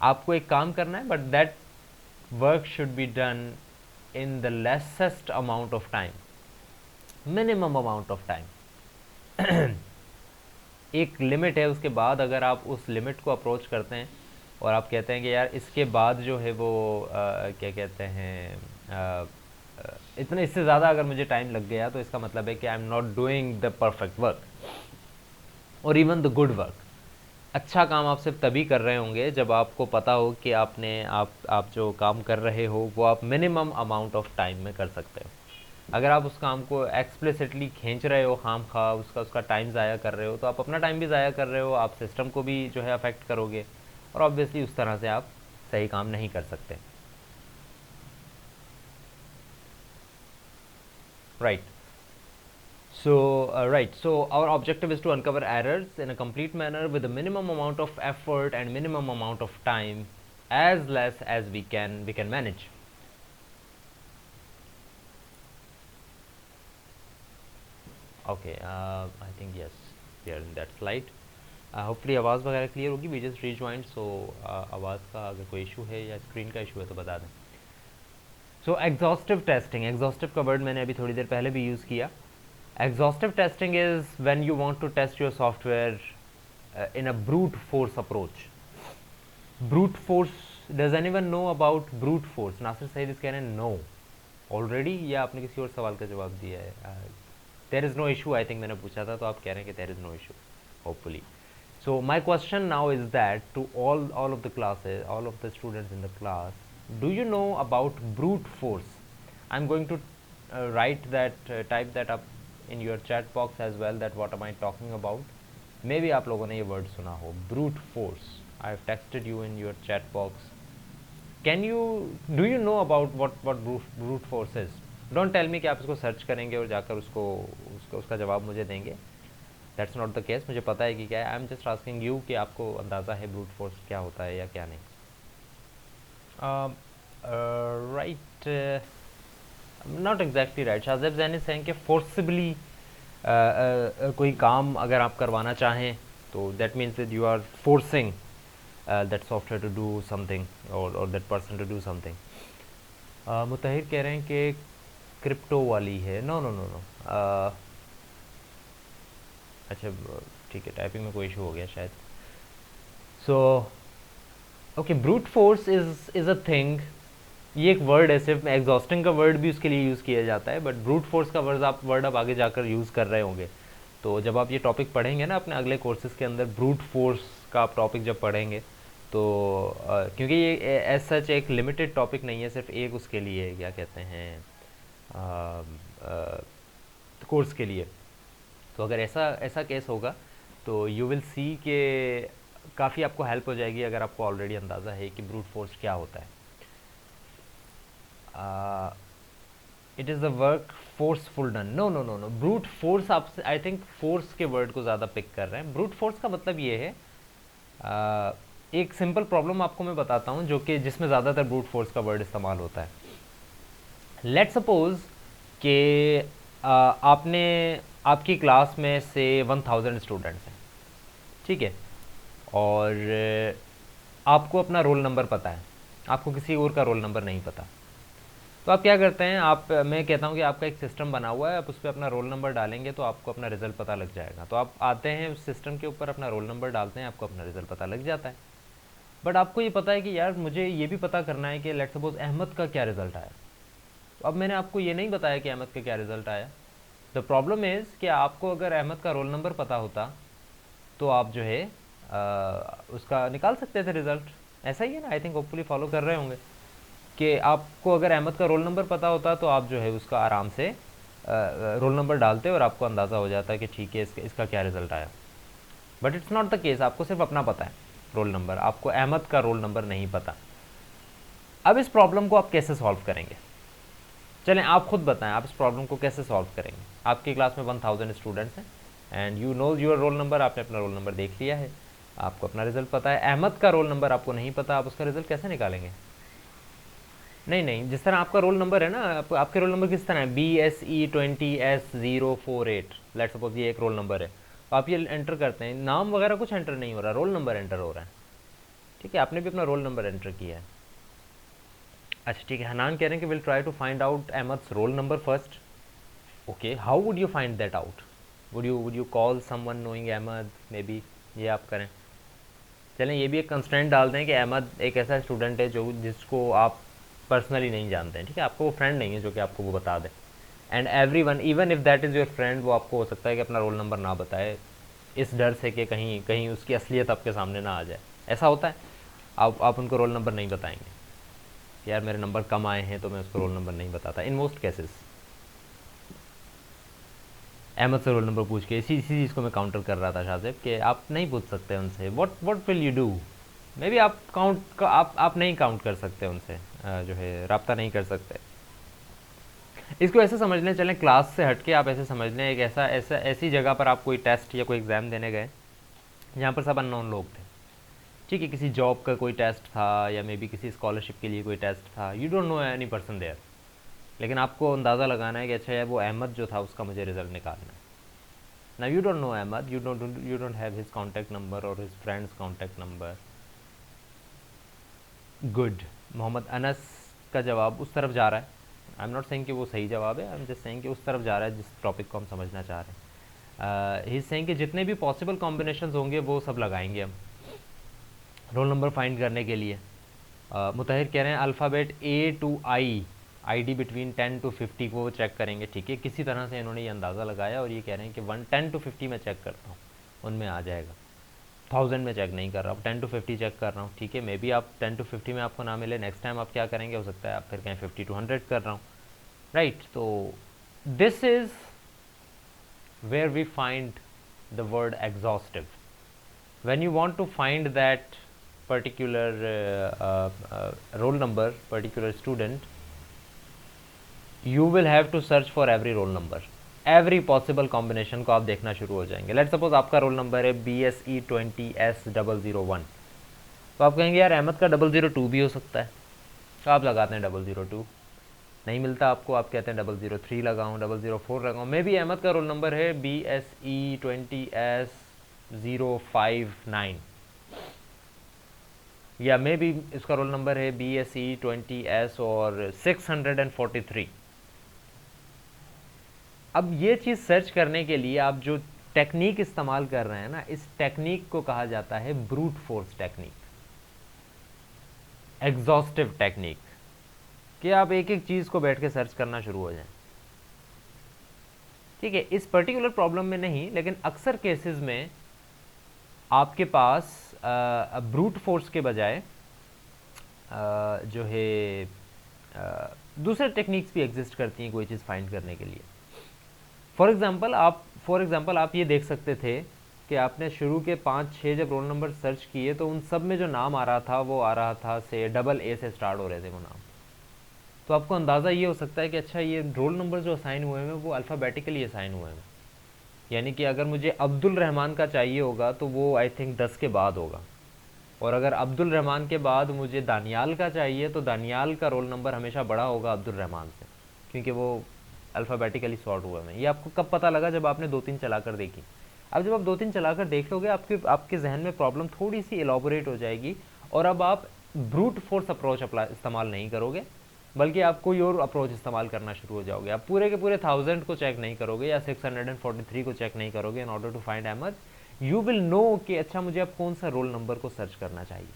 आपको एक काम करना है but that work should be done in the lessest amount of time, minimum amount of time. एक लिमिट है, उसके बाद अगर आप उस लिमिट को अप्रोच करते हैं और आप कहते हैं कि यार इसके बाद जो है वो क्या कहते हैं इतने इससे ज़्यादा अगर मुझे टाइम लग गया तो इसका मतलब है कि आई am not doing the perfect work और इवन द गुड वर्क. अच्छा काम आप सिर्फ तभी कर रहे होंगे जब आपको पता हो कि आप जो काम कर रहे हो वो आप मिनिमम अमाउंट ऑफ टाइम में कर सकते हो. अगर आप उस काम को एक्सप्लिसिटली खींच रहे हो, खाम खा उसका टाइम ज़ाया कर रहे हो, तो आप अपना टाइम भी ज़ाया कर रहे हो, आप सिस्टम को भी जो है अफेक्ट करोगे और ऑब्वियसली उस तरह से आप सही काम नहीं कर सकते. Right. So our objective is to uncover errors in a complete manner with a minimum amount of effort and minimum amount of time, as less as we can manage. Okay, I think yes, we are in that slide. Hopefully आवाज़ वगैरह clear होगी. We just rejoined, so आवाज़ का अगर कोई issue है या screen का इशू है तो बता दें. सो एग्जॉस्टिव टेस्टिंग, एग्जॉस्टिव का वर्ड मैंने अभी थोड़ी देर पहले भी यूज़ किया. Exhaustive testing is when you want to test your software in a brute force approach. Brute force, does anyone know about brute force? Nasir Saeed कह रहे हैं नो ऑलरेडी, या आपने किसी और सवाल का जवाब दिया है? There is no issue, I think मैंने पूछा था तो आप कह रहे हैं कि there is no issue, hopefully. So my question now is that to all of the classes, all of the students in the class, do you know about brute force? I'm going to write that, type that up in your chat box as well, that what am I talking about. Maybe आप लोगों ने ये word सुना हो, brute force. I have texted you in your chat box. Do you know about what brute force is? Don't tell me कि आप इसको search करेंगे और जाकर उसका जवाब मुझे देंगे. That's not the case. मुझे पता है कि क्या है. I'm just asking you कि आपको अंदाज़ा है brute force क्या होता है या क्या नहीं. Right, not exactly right. Shazeb Zain is saying कि फोर्सिबली कोई काम अगर आप करवाना चाहें तो that means that you are forcing that software to do something or that person to do something. मुताहिर कह रहे हैं कि क्रिप्टो वाली है. नो. अच्छा ठीक है, टाइपिंग में कोई इशू हो गया शायद. So okay, brute force is a thing. ये एक वर्ड है, सिर्फ एग्जॉस्टिंग का वर्ड भी उसके लिए यूज़ किया जाता है, बट ब्रूट फोर्स का वर्ड आप आगे जाकर यूज़ कर रहे होंगे. तो जब आप ये टॉपिक पढ़ेंगे ना अपने अगले कोर्सेज़ के अंदर, ब्रूट फोर्स का आप टॉपिक जब पढ़ेंगे तो क्योंकि ये एज सच एक लिमिटेड टॉपिक नहीं है, सिर्फ एक उसके लिए क्या कहते हैं कोर्स के लिए. तो अगर ऐसा केस होगा तो यू विल सी कि काफ़ी आपको हेल्प हो जाएगी अगर आपको ऑलरेडी अंदाज़ा है कि ब्रूट फोर्स क्या होता है. It is the work forceful done. No. Brute force, आप आई थिंक फोर्स के वर्ड को ज़्यादा पिक कर रहे हैं. ब्रूट फोर्स का मतलब ये है, एक सिंपल प्रॉब्लम आपको मैं बताता हूँ जिसमें ज़्यादातर ब्रूट फोर्स का वर्ड इस्तेमाल होता है. लेट्स सपोज कि आपकी क्लास में से 1000 स्टूडेंट्स हैं, ठीक है, और आपको अपना रोल नंबर पता है, आपको किसी और का रोल नंबर नहीं पता. तो आप क्या करते हैं, आप मैं कहता हूँ कि आपका एक सिस्टम बना हुआ है, आप उस पर अपना रोल नंबर डालेंगे तो आपको अपना रिजल्ट पता लग जाएगा। तो आप आते हैं उस सिस्टम के ऊपर, अपना रोल नंबर डालते हैं, आपको अपना रिजल्ट पता लग जाता है। बट आपको ये पता है कि यार मुझे ये भी पता करना है कि लेट्स सपोज अहमद का क्या रिजल्ट आया। तो अब मैंने आपको ये नहीं बताया कि अहमद का क्या रिजल्ट आया। द प्रॉब्लम इज़ कि आपको अगर अहमद का रोल नंबर पता होता तो आप जो है उसका निकाल सकते थे रिजल्ट। ऐसा ही है ना, आई थिंक होपफुली फॉलो कर रहे होंगे कि आपको अगर अहमद का रोल नंबर पता होता तो आप जो है उसका आराम से रोल नंबर डालते और आपको अंदाज़ा हो जाता है कि ठीक है इसका क्या रिज़ल्ट आया। But it's not the case, आपको सिर्फ अपना पता है रोल नंबर, आपको अहमद का रोल नंबर नहीं पता। अब इस प्रॉब्लम को आप कैसे सॉल्व करेंगे, चलें आप खुद बताएं, आप इस प्रॉब्लम को कैसे सॉल्व करेंगे। आपकी क्लास में 1000 स्टूडेंट्स हैं and you know your roll number, आपने अपना रोल नंबर देख लिया है, आपको अपना रिजल्ट पता है। अहमद का रोल नंबर आपको नहीं पता, आप उसका रिजल्ट कैसे निकालेंगे? नहीं, जिस तरह आपका रोल नंबर है ना, आपके रोल नंबर किस तरह है, BSE20S048, लेट्स सपोज ये एक रोल नंबर है। तो आप ये एंटर करते हैं, नाम वगैरह कुछ एंटर नहीं हो रहा, रोल नंबर एंटर हो रहा है। ठीक है, आपने भी अपना रोल नंबर एंटर किया है। अच्छा ठीक है, हनान कह रहे हैं कि will try to find out Ahmad's roll number first. Okay, how would you find that out? Would you call someone knowing Ahmad, maybe ये आप करें। चलें ये भी एक कंस्ट्रेंट डाल दें कि अहमद एक ऐसा स्टूडेंट है जिसको आप पर्सनली नहीं जानते हैं। ठीक है, आपको वो फ्रेंड नहीं है जो कि आपको वो बता दे। And everyone, even if that is your friend, वो आपको हो सकता है कि अपना रोल नंबर ना बताए, इस डर से कि कहीं कहीं उसकी असलियत आपके सामने ना आ जाए। ऐसा होता है, आप उनको रोल नंबर नहीं बताएंगे, यार मेरे नंबर कम आए हैं तो मैं उसको रोल नंबर नहीं बताता इन मोस्ट केसेस। अहमद से रोल नंबर पूछ के इसी चीज़ को मैं काउंटर कर रहा था शाहज़ेब, कि आप नहीं पूछ सकते उनसे, what will you do. May be आप नहीं काउंट कर सकते उनसे, जो है रब्ता नहीं कर सकते। इसको ऐसे समझ लें, चलें क्लास से हट के आप ऐसे समझ लें, एक ऐसी जगह पर आप कोई टेस्ट या कोई एग्ज़ाम देने गए जहाँ पर सब अननोन लोग थे। ठीक है, किसी जॉब का कोई टेस्ट था या मे बी किसी स्कॉलरशिप के लिए कोई टेस्ट था, you don't know any person there, लेकिन आपको अंदाज़ा लगाना है कि अच्छा यार वो अहमद जो था उसका मुझे रिज़ल्ट निकालना है। Now you don't know Ahmad, you don't have his contact number or his friend's contact number. Good. Mohammad Anas का जवाब उस तरफ जा रहा है। आई एम नॉट सेइंग कि वो सही जवाब है, आई एम जस्ट सेइंग कि उस तरफ जा रहा है जिस टॉपिक को हम समझना चाह रहे हैं। ही इज सेइंग कि जितने भी पॉसिबल कॉम्बिनेशंस होंगे वो सब लगाएंगे हम रोल नंबर फाइंड करने के लिए। मुताहिर कह रहे हैं alphabet A to I ID between 10 to 50 को चेक करेंगे। ठीक है, किसी तरह से इन्होंने ये अंदाज़ा लगाया और ये कह रहे हैं कि 10 to 50 में चेक करता हूँ, उनमें आ जाएगा। 1000 में चेक नहीं कर रहा हूँ, 10 to 50 चेक कर रहा हूँ। ठीक है, मे बी आप 10 to 50 में आपको ना मिले, नेक्स्ट टाइम आप क्या करेंगे, हो सकता है आप फिर कहें 50 to 100 कर रहा हूँ, राइट। तो this is where we find the word exhaustive. When you want to find that particular roll number, particular student, you will have to search for every roll number, every possible combination को आप देखना शुरू हो जाएंगे। Let's suppose आपका roll number है BSE20S001, तो आप कहेंगे यार अहमद का 002 भी हो सकता है, तो आप लगाते हैं 002, नहीं मिलता आपको, आप कहते हैं 003 लगाऊँ, 004 लगाऊँ। मे बी अहमद का रोल नंबर है BSE20S059, या मे बी इसका रोल नंबर है BSE20S और 643। अब ये चीज़ सर्च करने के लिए आप जो टेक्निक इस्तेमाल कर रहे हैं ना, इस टेक्निक को कहा जाता है brute force technique, exhaustive technique, कि आप एक एक चीज़ को बैठ के सर्च करना शुरू हो जाएं। ठीक है, इस पर्टिकुलर प्रॉब्लम में नहीं, लेकिन अक्सर केसेस में आपके पास ब्रूट फोर्स के बजाय जो है दूसरे टेक्निक्स भी एग्जिस्ट करती हैं कोई चीज़ फाइंड करने के लिए। फॉर एग्ज़ाम्पल आप ये देख सकते थे कि आपने शुरू के 5-6 जब रोल नंबर सर्च किए तो उन सब में जो नाम आ रहा था वो आ रहा था से AA से स्टार्ट हो रहे थे वो नाम। तो आपको अंदाज़ा ये हो सकता है कि अच्छा ये रोल नंबर जो असाइन हुए हैं वो अल्फ़ाबेटिकली असाइन हुए हैं, यानी कि अगर मुझे अब्दुल रहमान का चाहिए होगा तो वो आई थिंक 10 के बाद होगा, और अगर अब्दुल रहमान के बाद मुझे दानियाल का चाहिए तो दानियाल का रोल नंबर हमेशा बड़ा होगा अब्दुल रहमान से, क्योंकि वो अल्फ़ाबेटिकली सॉर्ट हुए हैं। ये आपको कब पता लगा, जब आपने 2-3 चलाकर देखी। अब जब आप 2-3 चलाकर देख लोगे आपके जहन में प्रॉब्लम थोड़ी सी एलॉबोरेट हो जाएगी, और अब आप ब्रूट फोर्स अप्रोच इस्तेमाल नहीं करोगे, बल्कि आप कोई और अप्रोच इस्तेमाल करना शुरू हो जाओगे। आप पूरे के पूरे 1000 को चेक नहीं करोगे या 643 को चेक नहीं करोगे in order to find Ahmad. You will know कि अच्छा मुझे अब कौन सा रोल नंबर को सर्च करना चाहिए।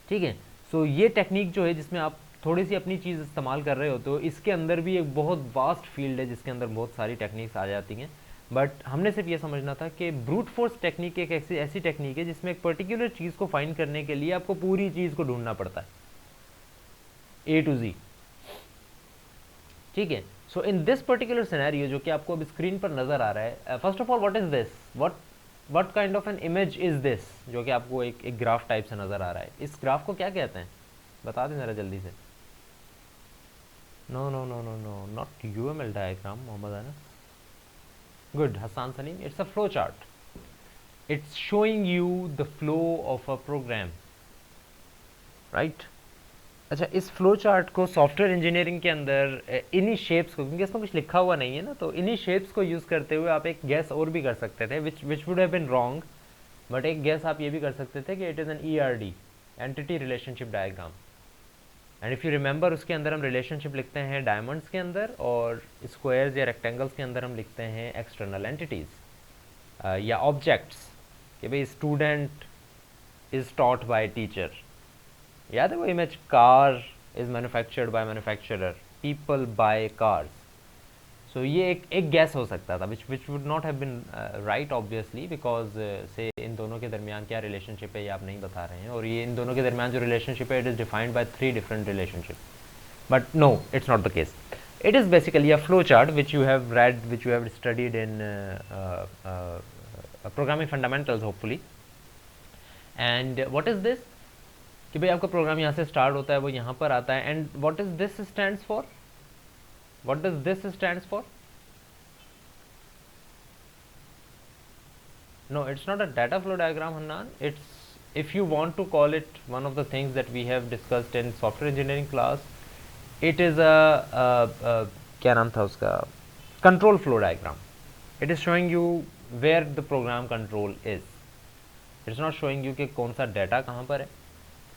ठीक है, सो ये टेक्निक जो है जिसमें आप थोड़ी सी अपनी चीज़ इस्तेमाल कर रहे हो, तो इसके अंदर भी एक बहुत वास्ट फील्ड है जिसके अंदर बहुत सारी टेक्निक्स आ जाती हैं। बट हमने सिर्फ ये समझना था कि ब्रूट फोर्स टेक्निक एक ऐसी टेक्निक है जिसमें एक पर्टिकुलर चीज़ को फाइंड करने के लिए आपको पूरी चीज़ को ढूंढना पड़ता है, A to Z। ठीक है, so in this particular scenario जो कि आपको अब स्क्रीन पर नजर आ रहा है, first of all what is this, what kind of an image is this, जो कि आपको एक ग्राफ टाइप से नजर आ रहा है। इस ग्राफ को क्या कहते हैं, बता दें जरा जल्दी से। No no no no no, not UML diagram Mohammad Anas, good Hasan Salim, it's a flow chart. It's showing you the flow of a program, right. अच्छा, इस फ्लो चार्ट को सॉफ्टवेयर इंजीनियरिंग के अंदर इन्हीं शेप्स को, क्योंकि इसमें कुछ लिखा हुआ नहीं है ना, तो इन्हीं शेप्स को यूज़ करते हुए आप एक गैस और भी कर सकते थे, which would have been wrong, but एक गैस आप ये भी कर सकते थे कि it is an ERD, entity relationship diagram. And if you remember, उसके अंदर हम रिलेशनशिप लिखते हैं डायमंड्स के अंदर, और स्क्वायर्स या रेक्टेंगल्स के अंदर हम लिखते हैं एक्सटर्नल एंटिटीज़ या ऑब्जेक्ट्स, कि भाई student is taught by teacher. याद है वो image, car is manufactured by manufacturer, people by cars. So ये एक गैस हो सकता था which would not have been right obviously, because से इन दोनों के दरमियान क्या रिलेशनशिप है ये आप नहीं बता रहे हैं, और ये इन दोनों के दरमियान जो रिलेशनशिप है it is defined by 3 different relationship. But no, it's not the case. It is basically a flow chart which you have read, which you have studied in programming fundamentals hopefully. And what is this? कि भाई आपका programme यहाँ से start होता है, वो यहाँ पर आता है, and what is this stands for, what does this stands for? No, it's not a data flow diagram, Hannan. It's, if you want to call it one of the things that we have discussed in software engineering class, it is a क्या नाम था उसका, control flow diagram. It is showing you where the program control is. It's not showing you कि कौन सा data कहाँ पर है,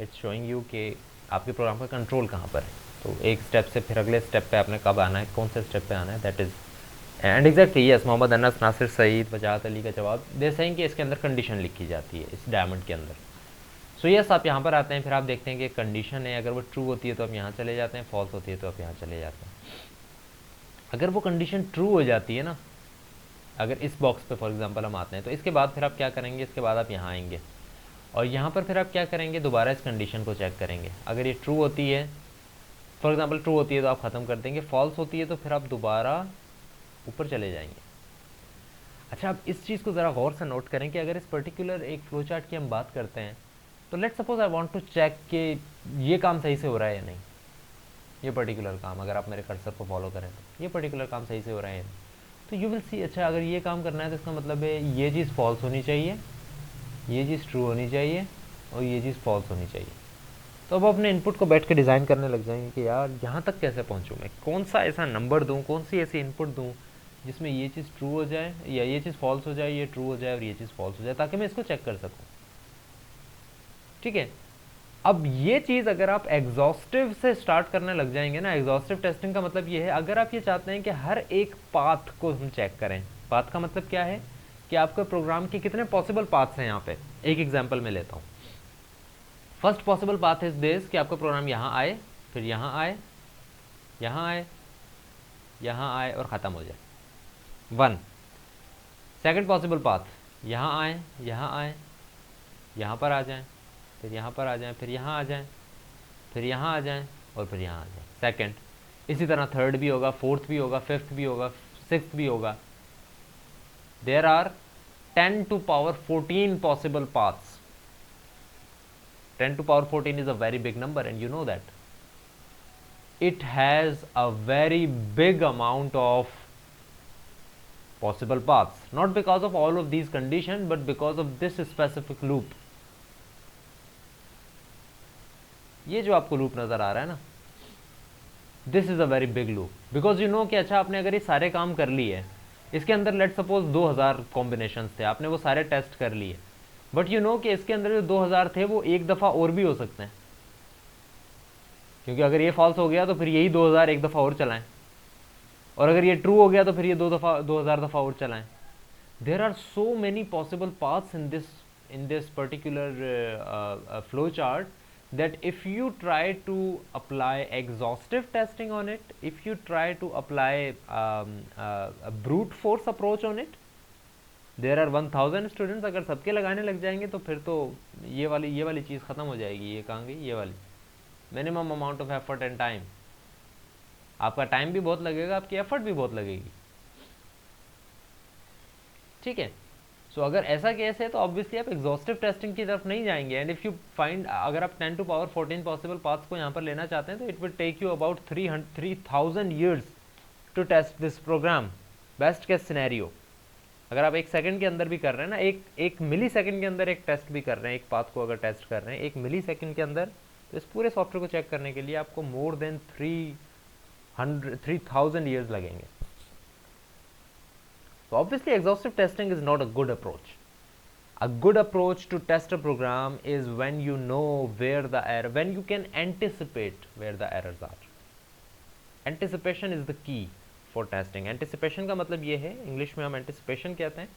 इट्स शोइंग यू कि आपके प्रोग्राम का कंट्रोल कहाँ पर है। तो एक स्टेप से फिर अगले स्टेप पे आपने कब आना है, कौन से स्टेप पे आना है, that is and exactly yes. Mohammad Anas, Nasir Saeed, Wajahat Ali का जवाब दे सही कि इसके अंदर कंडीशन लिखी जाती है इस डायमंड के अंदर। सो यस, आप यहाँ पर आते हैं, फिर आप देखते हैं कि कंडीशन है, अगर वो ट्रू होती है तो आप यहाँ चले जाते हैं, फॉल्स होती है तो आप यहाँ चले जाते हैं। अगर वो कंडीशन ट्रू हो जाती है ना, अगर इस बॉक्स पे फॉर एग्जांपल हम आते हैं, तो इसके बाद फिर आप क्या करेंगे, इसके बाद आप यहाँ आएंगे और यहाँ पर फिर आप क्या करेंगे, दोबारा इस कंडीशन को चेक करेंगे। अगर ये ट्रू होती है, फॉर एग्जांपल ट्रू होती है तो आप ख़त्म कर देंगे, फॉल्स होती है तो फिर आप दोबारा ऊपर चले जाएंगे। अच्छा, आप इस चीज़ को ज़रा गौर से नोट करें कि अगर इस पर्टिकुलर एक फ्लो चार्ट की हम बात करते हैं, तो let's suppose I want to check कि ये काम सही से हो रहा है या नहीं, ये पर्टिकुलर काम, अगर आप मेरे कर्सर को फॉलो करें तो ये पर्टिकुलर काम सही से हो रहा है या नहीं, तो यू विल सी, अच्छा अगर ये काम करना है तो इसका मतलब है ये चीज़ फॉल्स होनी चाहिए, ये चीज़ ट्रू होनी चाहिए और ये चीज़ फॉल्स होनी चाहिए। तो अब अपने इनपुट को बैठ के डिज़ाइन करने लग जाएंगे कि यार यहाँ तक कैसे पहुँचूँ मैं, कौन सा ऐसा नंबर दूँ, कौन सी ऐसी इनपुट दूँ जिसमें ये चीज़ ट्रू हो जाए या ये चीज़ फॉल्स हो जाए, ये ट्रू हो जाए और ये चीज़ फॉल्स हो जाए, ताकि मैं इसको चेक कर सकूँ। ठीक है, अब ये चीज़ अगर आप एग्जॉस्टिव से स्टार्ट करने लग जाएंगे ना, एग्जॉस्टिव टेस्टिंग का मतलब ये है, अगर आप ये चाहते हैं कि हर एक पाथ को हम चेक करें, पाथ का मतलब क्या है कि आपके प्रोग्राम के कितने पॉसिबल पाथ्स हैं। यहाँ पे एक एग्जांपल मैं लेता हूँ। First possible path is this कि आपका प्रोग्राम यहाँ आए, फिर यहाँ आए, यहाँ आए, यहाँ आए और ख़त्म हो जाए, 1। सेकंड पॉसिबल पाथ, यहाँ आए, यहाँ आए, यहाँ पर आ जाएं, फिर यहाँ पर आ जाएं, फिर यहाँ आ जाएं, फिर यहाँ आ जाएं और फिर यहाँ आ जाएं, सेकंड। इसी तरह थर्ड भी होगा, फोर्थ भी होगा, फिफ्थ भी होगा, सिक्स्थ भी होगा। There are 10 to power 14 possible paths. 10 to power 14 is a very big number and you know that. It has a very big amount of possible paths. Not because of all of these conditions, but because of this specific loop. ये जो आपको loop नज़र आ रहा है ना, this is a very big loop, because you know कि अच्छा आपने अगर ये सारे काम कर लिए, इसके अंदर लेट सपोज 2000 कॉम्बिनेशंस थे, आपने वो सारे टेस्ट कर लिए, बट यू नो कि इसके अंदर जो 2000 थे वो एक दफ़ा और भी हो सकते हैं। क्योंकि अगर ये फॉल्स हो गया तो फिर यही 2000 एक दफ़ा और चलाएं, और अगर ये ट्रू हो गया तो फिर ये 2000 दफ़ा और चलाएं. There are so many possible paths in this particular flow chart, that if you try to apply exhaustive testing on it, if you try to apply a brute force approach on it, there are 1000 students, अगर सबके लगाने लग जाएंगे तो फिर तो ये वाली चीज़ ख़त्म हो जाएगी. ये कहाँ गई? ये वाली minimum amount of effort and time. आपका टाइम भी बहुत लगेगा, आपकी एफर्ट भी बहुत लगेगी. ठीक है. सो अगर ऐसा केस है तो ऑब्वियसली आप एग्जॉस्टिव टेस्टिंग की तरफ नहीं जाएंगे. एंड इफ़ यू फाइंड, अगर आप 10 टू पावर 14 पॉसिबल पाथ्स को यहाँ पर लेना चाहते हैं तो it will take you about 3000 years to test this program. Best case scenario, अगर आप 1 सेकंड के अंदर भी कर रहे हैं ना, एक मिली सेकंड के अंदर एक टेस्ट भी कर रहे हैं, एक पाथ को अगर टेस्ट कर रहे हैं 1 मिली सेकंड के अंदर, तो इस पूरे सॉफ्टवेयर को चेक करने के लिए आपको मोर देन 3000 ईयर्स लगेंगे. So obviously exhaustive testing is not a good approach. A good approach to test a program is when you know where the error, when you can anticipate where the errors are. Anticipation is the key for testing. Anticipation का मतलब ये है, English में हम anticipation कहते हैं,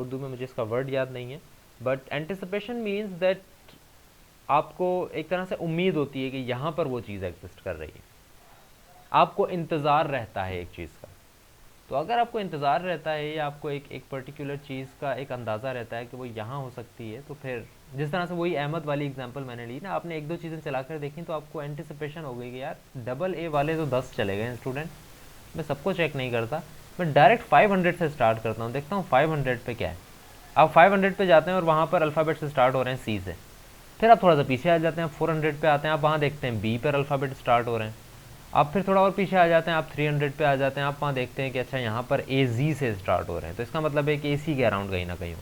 उर्दू में मुझे इसका वर्ड याद नहीं है, but anticipation means that आपको एक तरह से उम्मीद होती है कि यहाँ पर वो चीज़ एग्जिस्ट कर रही है, आपको इंतज़ार रहता है एक चीज़ का. तो अगर आपको इंतज़ार रहता है या आपको एक पर्टिकुलर चीज़ का एक अंदाज़ा रहता है कि वो यहाँ हो सकती है, तो फिर जिस तरह से वही अहमद वाली एग्जांपल मैंने ली ना, आपने 1-2 चीज़ें चला कर देखी तो आपको एंटिसिपेशन हो गई कि यार AA वाले तो 10 चले गए स्टूडेंट, मैं सबको चेक नहीं करता, मैं डायरेक्ट 500 से स्टार्ट करता हूँ, देखता हूँ 500 पे क्या है. आप 500 पे जाते हैं और वहाँ पर अल्फ़ाबेट से स्टार्ट हो रहे हैं, C से. फिर आप थोड़ा सा पीछे आ जाते हैं, 400 पे आते हैं, आप वहाँ देखते हैं B पर अल्फ़ाबेट स्टार्ट हो रहे हैं. आप फिर थोड़ा और पीछे आ जाते हैं, आप 300 पे आ जाते हैं, आप वहाँ देखते हैं कि अच्छा यहाँ पर AZ से स्टार्ट हो रहे हैं, तो इसका मतलब है कि AC के अराउंड कहीं ना कहीं हो.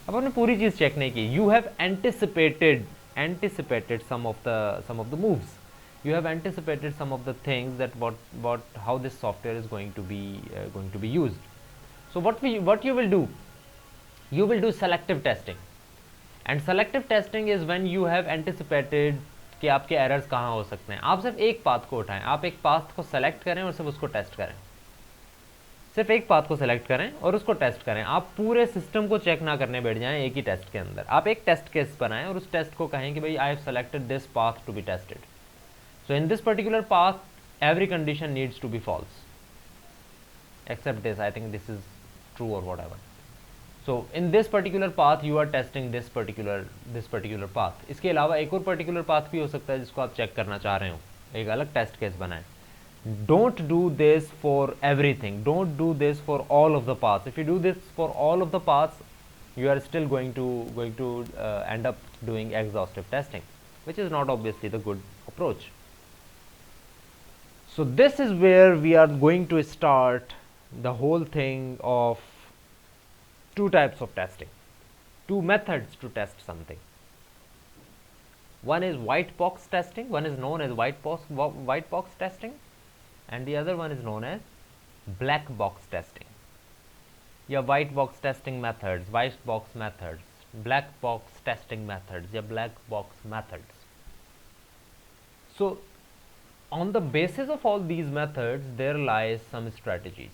अब आपने पूरी चीज़ चेक नहीं की. You have anticipated some of the moves, you have anticipated some of the things that how this software is going to be used. So what you will do, you will do selective testing, and selective testing is when you have anticipated कि आपके errors कहाँ हो सकते हैं. आप सिर्फ एक path को उठाएं, आप एक पाथ को सेलेक्ट करें और सिर्फ उसको टेस्ट करें, सिर्फ एक पाथ को सेलेक्ट करें और उसको टेस्ट करें. आप पूरे सिस्टम को चेक ना करने बैठ जाएं एक ही टेस्ट के अंदर. आप एक टेस्ट केस बनाएं और उस टेस्ट को कहें कि भाई I have selected this path to be tested. So in this particular path, every condition needs to be false, except this. I think this is true or whatever. So in this particular path, you are testing this particular path. इसके अलावा एक और particular path भी हो सकता है जिसको आप चेक करना चाह रहे हो, एक अलग टेस्ट केस बनाएं. Don't do this for everything. Don't do this for all of the paths. If you do this for all of the paths, you are still going to end up doing exhaustive testing, which is not obviously the good approach. So this is where we are going to start the whole thing of two types of testing, two methods to test something. One is white box testing, one is known as white box testing, and the other one is known as black box testing. या white box testing methods, white box methods, black box testing methods, या black box methods. So on the basis of all these methods, there lies some strategies.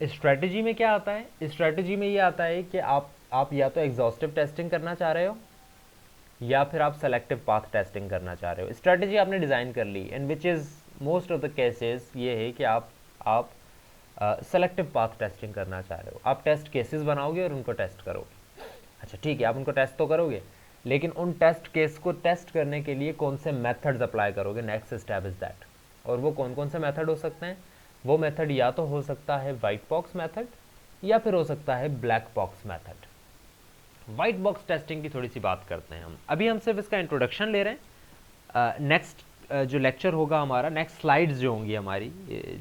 Strategy में क्या आता है? Strategy में ये आता है कि आप या तो एग्जॉस्टिव टेस्टिंग करना चाह रहे हो या फिर आप सेलेक्टिव पाथ टेस्टिंग करना चाह रहे हो. स्ट्रेटजी आपने डिज़ाइन कर ली, and which is most of the cases ये है कि आप सेलेक्टिव पाथ टेस्टिंग करना चाह रहे हो. आप टेस्ट केसेस बनाओगे और उनको टेस्ट करोगे. अच्छा ठीक है, आप उनको टेस्ट तो करोगे, लेकिन उन टेस्ट केस को टेस्ट करने के लिए कौन से मेथड्स अप्लाई करोगे, नेक्स्ट स्टेप इज़ दैट. और वो कौन कौन से मेथड हो सकते हैं? वो मेथड या तो हो सकता है वाइट बॉक्स मेथड या फिर हो सकता है black box method. White box testing की थोड़ी सी बात करते हैं हम. अभी हम सिर्फ इसका इंट्रोडक्शन ले रहे हैं. नेक्स्ट जो लेक्चर होगा हमारा, नेक्स्ट स्लाइड्स जो होंगी हमारी,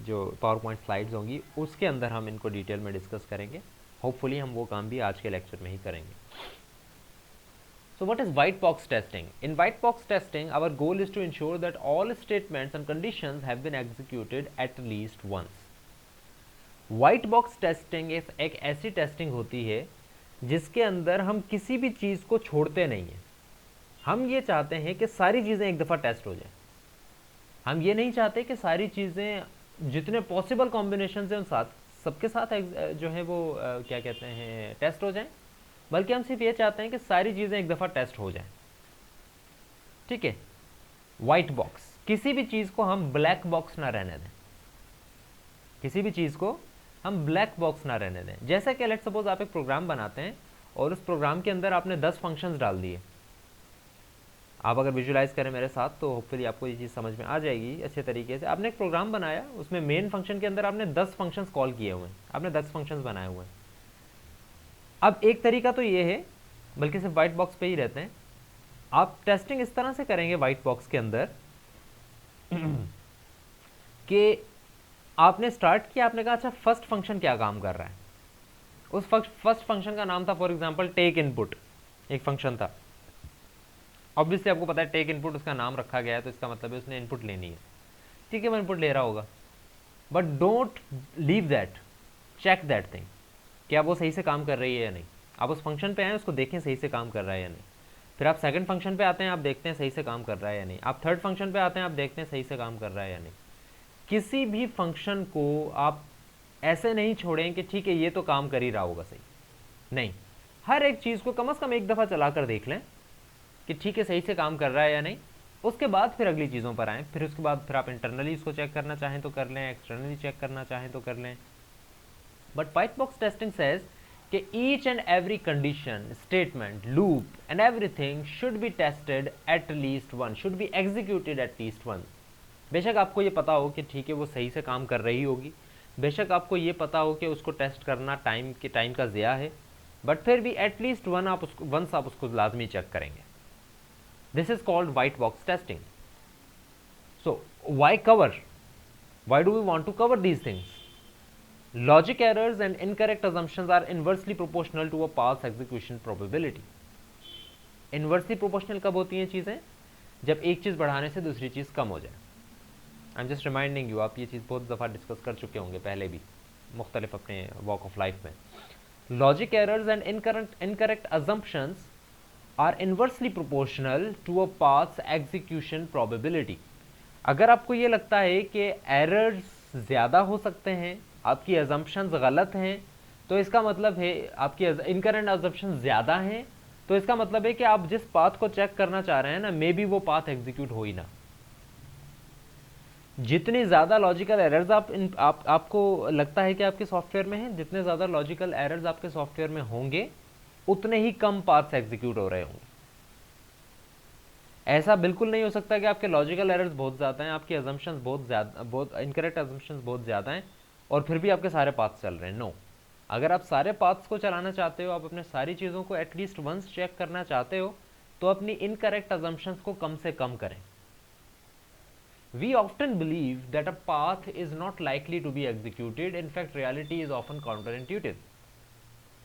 जो पावर पॉइंट स्लाइड्स होंगी, उसके अंदर हम इनको डिटेल में डिस्कस करेंगे. होपफुली हम वो काम भी आज के लेक्चर में ही करेंगे. So what is white box testing? In white box testing, our goal is to ensure that all statements and conditions have been executed at least once. White box testing एक ऐसी टेस्टिंग होती है जिसके अंदर हम किसी भी चीज़ को छोड़ते नहीं हैं. हम ये चाहते हैं कि सारी चीज़ें एक दफ़ा टेस्ट हो जाए। हम ये नहीं चाहते कि सारी चीज़ें जितने पॉसिबल कॉम्बिनेशन हैं उन साथ सबके साथ जो है वो क्या कहते हैं टेस्ट हो जाएं, बल्कि हम सिर्फ ये चाहते हैं कि सारी चीज़ें एक दफ़ा टेस्ट हो जाएं। ठीक है, वाइट बॉक्स, किसी भी चीज़ को हम ब्लैक बॉक्स ना रहने दें, किसी भी चीज़ को हम ब्लैक बॉक्स ना रहने दें। जैसा कि लेट्स सपोज आप एक प्रोग्राम बनाते हैं और उस प्रोग्राम के अंदर आपने 10 फंक्शंस डाल दिए। आप अगर विजुलाइज करें मेरे साथ तो होपफुली आपको ये चीज़ समझ में आ जाएगी अच्छे तरीके से। आपने एक प्रोग्राम बनाया, उसमें मेन फंक्शन के अंदर आपने 10 फंक्शंस कॉल किए हुए हैं, आपने 10 फंक्शंस बनाए हुए हैं। अब एक तरीका तो ये है, बल्कि सिर्फ वाइट बॉक्स पे ही रहते हैं, आप टेस्टिंग इस तरह से करेंगे वाइट बॉक्स के अंदर कि आपने स्टार्ट किया, आपने कहा अच्छा फर्स्ट फंक्शन क्या काम कर रहा है। उस फर्स्ट फंक्शन का नाम था फॉर एग्जांपल टेक इनपुट, एक फंक्शन था। ऑब्वियसली आपको पता है टेक इनपुट उसका नाम रखा गया है, तो इसका मतलब है उसने इनपुट लेनी है। ठीक है, वो इनपुट ले रहा होगा, but don't leave that, check that thing, क्या वो सही से काम कर रही है या नहीं। आप उस फंक्शन पे आए, उसको देखें सही से काम कर रहा है या नहीं। फिर आप सेकंड फंक्शन पे आते हैं, आप देखते हैं सही से काम कर रहा है या नहीं। आप थर्ड फंक्शन पे आते हैं, आप देखते हैं सही से काम कर रहा है या नहीं। किसी भी फंक्शन को आप ऐसे नहीं छोड़ें कि ठीक है ये तो काम कर ही रहा होगा सही, नहीं। हर एक चीज़ को कम से कम एक दफ़ा चला कर देख लें कि ठीक है सही से काम कर रहा है या नहीं। उसके बाद फिर अगली चीज़ों पर आएँ। फिर उसके बाद फिर आप इंटरनली इसको चेक करना चाहें तो कर लें, एक्सटर्नली चेक करना चाहें तो कर लें। But white box testing says कि each and every condition, statement, loop and everything should be tested at least one, should be executed at least one. बेशक आपको ये पता हो कि ठीक है वो सही से काम कर रही होगी, बेशक आपको ये पता हो कि उसको टेस्ट करना टाइम का ज़िया है, बट फिर भी एटलीस्ट वंस आप उसको लाजमी चेक करेंगे। This is called white box testing. So why cover, why do we want to cover these things? Logic errors and incorrect assumptions are inversely proportional to a path's execution probability. Inversely proportional कब होती हैं चीज़ें? जब एक चीज़ बढ़ाने से दूसरी चीज़ कम हो जाए। आई एम जस्ट रिमाइंडिंग यू, आप ये चीज़ बहुत दफ़ा डिस्कस कर चुके होंगे पहले भी मुख्तलिफ अपने वॉक ऑफ लाइफ में। Logic errors and incorrect assumptions are inversely proportional to a path's execution probability. अगर आपको ये लगता है कि एरर्स ज़्यादा हो सकते हैं, आपकी अजम्पशंस गलत हैं, तो इसका मतलब है आपकी इनकरेंट अजम्पशंस ज़्यादा हैं, तो इसका मतलब है कि आप जिस पाथ को चेक करना चाह रहे हैं ना, मे बी वो पाथ एग्जीक्यूट हो ही ना। जितनी ज़्यादा लॉजिकल एरर्स आपको लगता है कि आपके सॉफ्टवेयर में हैं, जितने ज़्यादा लॉजिकल एरर्स आपके सॉफ्टवेयर में होंगे, उतने ही कम पाथ्स एग्जीक्यूट हो रहे होंगे। ऐसा बिल्कुल नहीं हो सकता कि आपके लॉजिकल एरर्स बहुत ज़्यादा हैं, आपकी अजम्पशंस बहुत इनकरेक्ट अजम्पशंस बहुत ज़्यादा हैं, और फिर भी आपके सारे पाथ्स चल रहे हैं। नो, अगर आप सारे पाथ्स को चलाना चाहते हो, आप अपने सारी चीज़ों को एटलीस्ट वंस चेक करना चाहते हो, तो अपनी इनकरेक्ट अजम्पशंस को कम से कम करें। We often believe that a path is not likely to be executed. In fact, reality is often counterintuitive.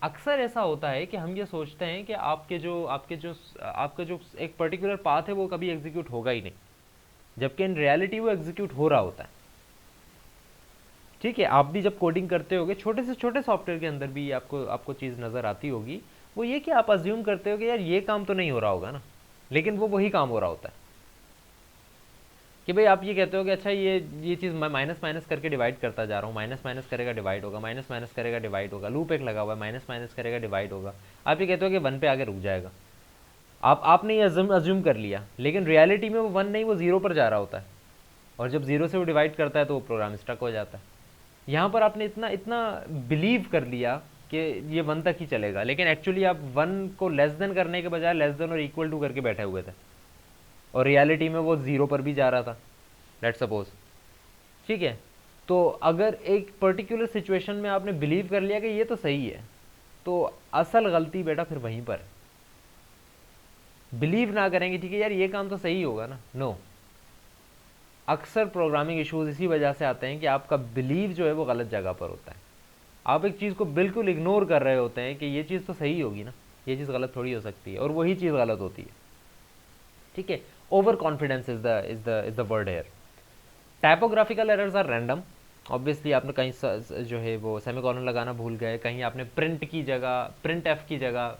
अक्सर ऐसा होता है कि हम ये सोचते हैं कि आपके जो एक पर्टिकुलर पाथ है वो कभी एग्जीक्यूट होगा ही नहीं, जबकि इन रियलिटी वो एग्जीक्यूट हो रहा होता है। ठीक है, आप भी जब कोडिंग करते होगे, छोटे से छोटे सॉफ्टवेयर के अंदर भी आपको चीज़ नज़र आती होगी, वो ये कि आप अज्यूम करते हो कि यार ये काम तो नहीं हो रहा होगा ना, लेकिन वो वही काम हो रहा होता है। कि भाई आप ये कहते हो कि अच्छा ये चीज़ मैं माइनस माइनस करके डिवाइड करता जा रहा हूँ, माइनस माइनस करेगा डिवाइड होगा, माइनस माइनस करेगा डिवाइड होगा, लूप एक लगा हुआ है, माइनस माइनस करेगा डिवाइड होगा। आप ये कहते हो कि 1 पे आगे रुक जाएगा, आपने ये अज्यूम कर लिया, लेकिन रियलिटी में वो 1 नहीं, वो 0 पर जा रहा होता है, और जब 0 से वो डिवाइड करता है तो वो प्रोग्राम स्टक हो जाता है। यहाँ पर आपने इतना बिलीव कर लिया कि ये 1 तक ही चलेगा, लेकिन एक्चुअली आप 1 को लेस देन करने के बजाय लेस देन और इक्वल टू करके बैठे हुए थे, और रियलिटी में वो 0 पर भी जा रहा था, लेट्स सपोज। ठीक है, तो अगर एक पर्टिकुलर सिचुएशन में आपने बिलीव कर लिया कि ये तो सही है, तो असल गलती बेटा फिर वहीं पर है। बिलीव ना करेंगे ठीक है यार ये काम तो सही होगा ना, नो। अक्सर प्रोग्रामिंग इश्यूज इसी वजह से आते हैं कि आपका बिलीव जो है वो गलत जगह पर होता है। आप एक चीज़ को बिल्कुल इग्नोर कर रहे होते हैं कि ये चीज़ तो सही होगी ना, ये चीज़ गलत थोड़ी हो सकती है, और वही चीज़ गलत होती है। ठीक है, overconfidence is the word here. Typographical errors are random. Obviously आपने कहीं जो है वो सेमीकोलन लगाना भूल गए, कहीं आपने प्रिंट एफ की जगह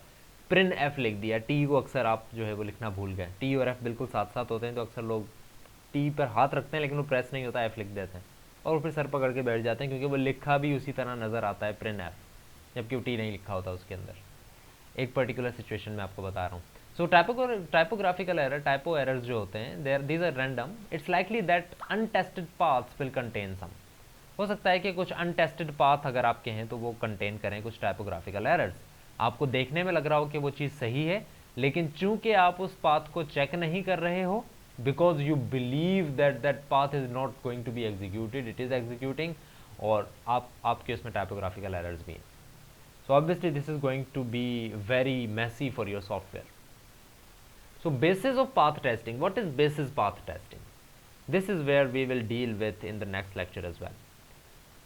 प्रिन एफ लिख दिया, टी को अक्सर आप जो है वो लिखना भूल गए, टी और एफ बिल्कुल साथ साथ होते हैं, तो अक्सर लोग टी पर हाथ रखते हैं लेकिन वो प्रेस नहीं होता, एफ लिख देते हैं और फिर सर पकड़ के बैठ जाते हैं, क्योंकि वो लिखा भी उसी तरह नज़र आता है प्रिन एफ, जबकि वो टी नहीं लिखा होता उसके अंदर। एक पर्टिकुलर सिचुएशन में आपको बता रहा हूँ। So typographical error, typo errors जो होते हैं, there these are random, it's likely that untested paths will contain some. हो सकता है कि कुछ अनटेस्टेड पाथ अगर आपके हैं तो वो कंटेन करें कुछ टाइपोग्राफिकल एरर्स। आपको देखने में लग रहा हो कि वो चीज़ सही है, लेकिन चूंकि आप उस पाथ को चेक नहीं कर रहे हो, because you believe that that path is not going to be executed, it is executing, और आपके उसमें टाइपोग्राफिकल एरर्स भी हैं। So obviously this is going to be very messy for your software. So basis of path testing, what is basis path testing? This is where we will deal with in the next lecture as well.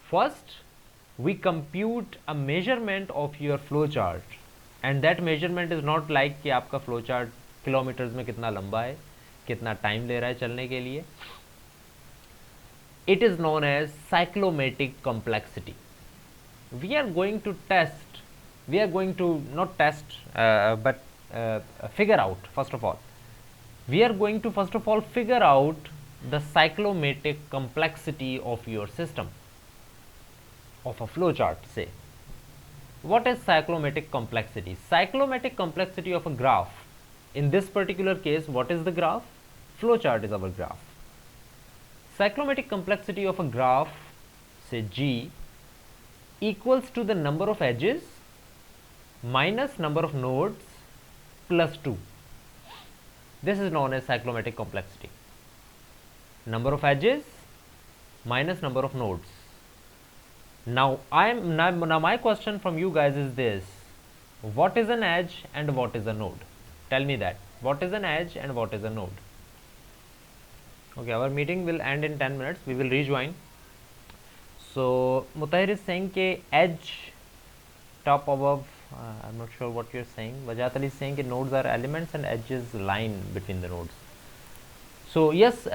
First, we compute a measurement of your flow chart, and that measurement is not like कि आपका flow chart kilometres में कितना लंबा है, कितना time ले रहा है चलने के लिए. It is known as cyclomatic complexity. We are going to test, we are going to not test but figure out, first of all, we are going to first of all figure out the cyclomatic complexity of your system, of a flow chart. Say, what is cyclomatic complexity? Cyclomatic complexity of a graph. In this particular case, what is the graph? Flow chart is our graph. Cyclomatic complexity of a graph, say G, equals to the number of edges minus number of nodes plus 2. This is known as cyclomatic complexity. Number of edges minus number of nodes. Now my question from you guys is this: what is an edge and what is a node? Tell me that. What is an edge and what is a node? Okay, our meeting will end in 10 minutes. We will rejoin. So Mutahir is saying ke edge, top above, I'm not sure what you're saying. Wajat Ali is saying ke nodes are elements and edges line between the nodes. So yes,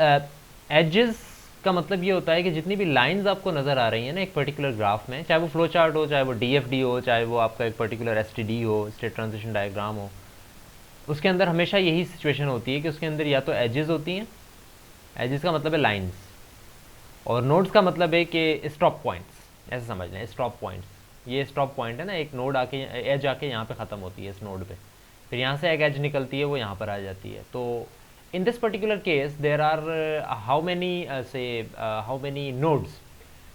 edges का मतलब ये होता है कि जितनी भी lines आपको नज़र आ रही हैं ना एक पर्टिकुलर ग्राफ में, चाहे वो फ्लो चार्ट हो, चाहे वो DFD हो, चाहे वो आपका एक पर्टिकुलर STD हो, स्टेट ट्रांजिशन डायग्राम हो, उसके अंदर हमेशा यही सिचुएशन होती है कि उसके अंदर या तो एजेस होती हैं, एजेस का मतलब है लाइंस, और नोड्स का मतलब है कि स्टॉप पॉइंट्स, ऐसे समझ लें स्टॉप पॉइंट्स. ये स्टॉप पॉइंट है ना, एक नोड आके एज आके यहाँ पे ख़त्म होती है इस नोड पे, फिर यहाँ से एक एज निकलती है वो यहाँ पर आ जाती है. तो in this particular case there are how many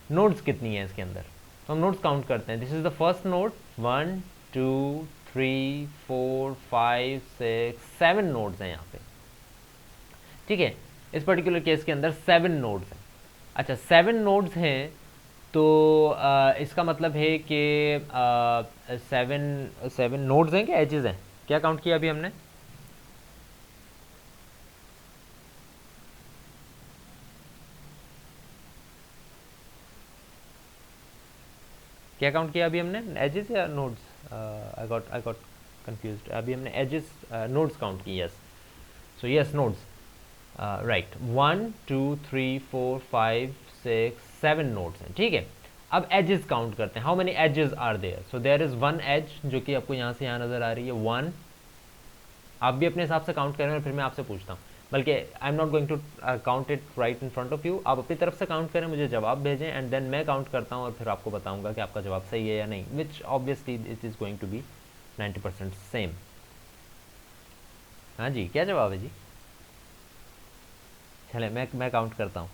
nodes कितनी है इसके अंदर, तो हम नोड्स काउंट करते हैं. This is the first node, 1 2 3 4 5 6 7 nodes हैं यहाँ पे. ठीक है, इस पर्टिकुलर केस के अंदर 7 नोड्स हैं. अच्छा, 7 नोड्स हैं तो इसका मतलब है कि 7 नोड्स हैं कि एजेस हैं, क्या काउंट किया अभी हमने? क्या काउंट किया अभी हमने, एजेस या नोड्स? I got confused. अभी हमने एजेस नोड्स काउंट की. Yes, so yes nodes, right. 1 2 3 4 5 6 7 nodes हैं. ठीक है, अब एजेस काउंट करते हैं. How many edges are there? So there is 1 edge जो कि आपको यहाँ से यहाँ नज़र आ रही है, 1. आप भी अपने हिसाब से काउंट करें और फिर मैं आपसे पूछता हूँ, बल्कि I am not going to count it right in front of you. आप अपनी तरफ से काउंट करें, मुझे जवाब भेजें, एंड देन मैं काउंट करता हूँ और फिर आपको बताऊँगा कि आपका जवाब सही है या नहीं, which obviously it is going to be 90% same. हाँ जी, क्या जवाब है जी? चले मैं काउंट करता हूँ.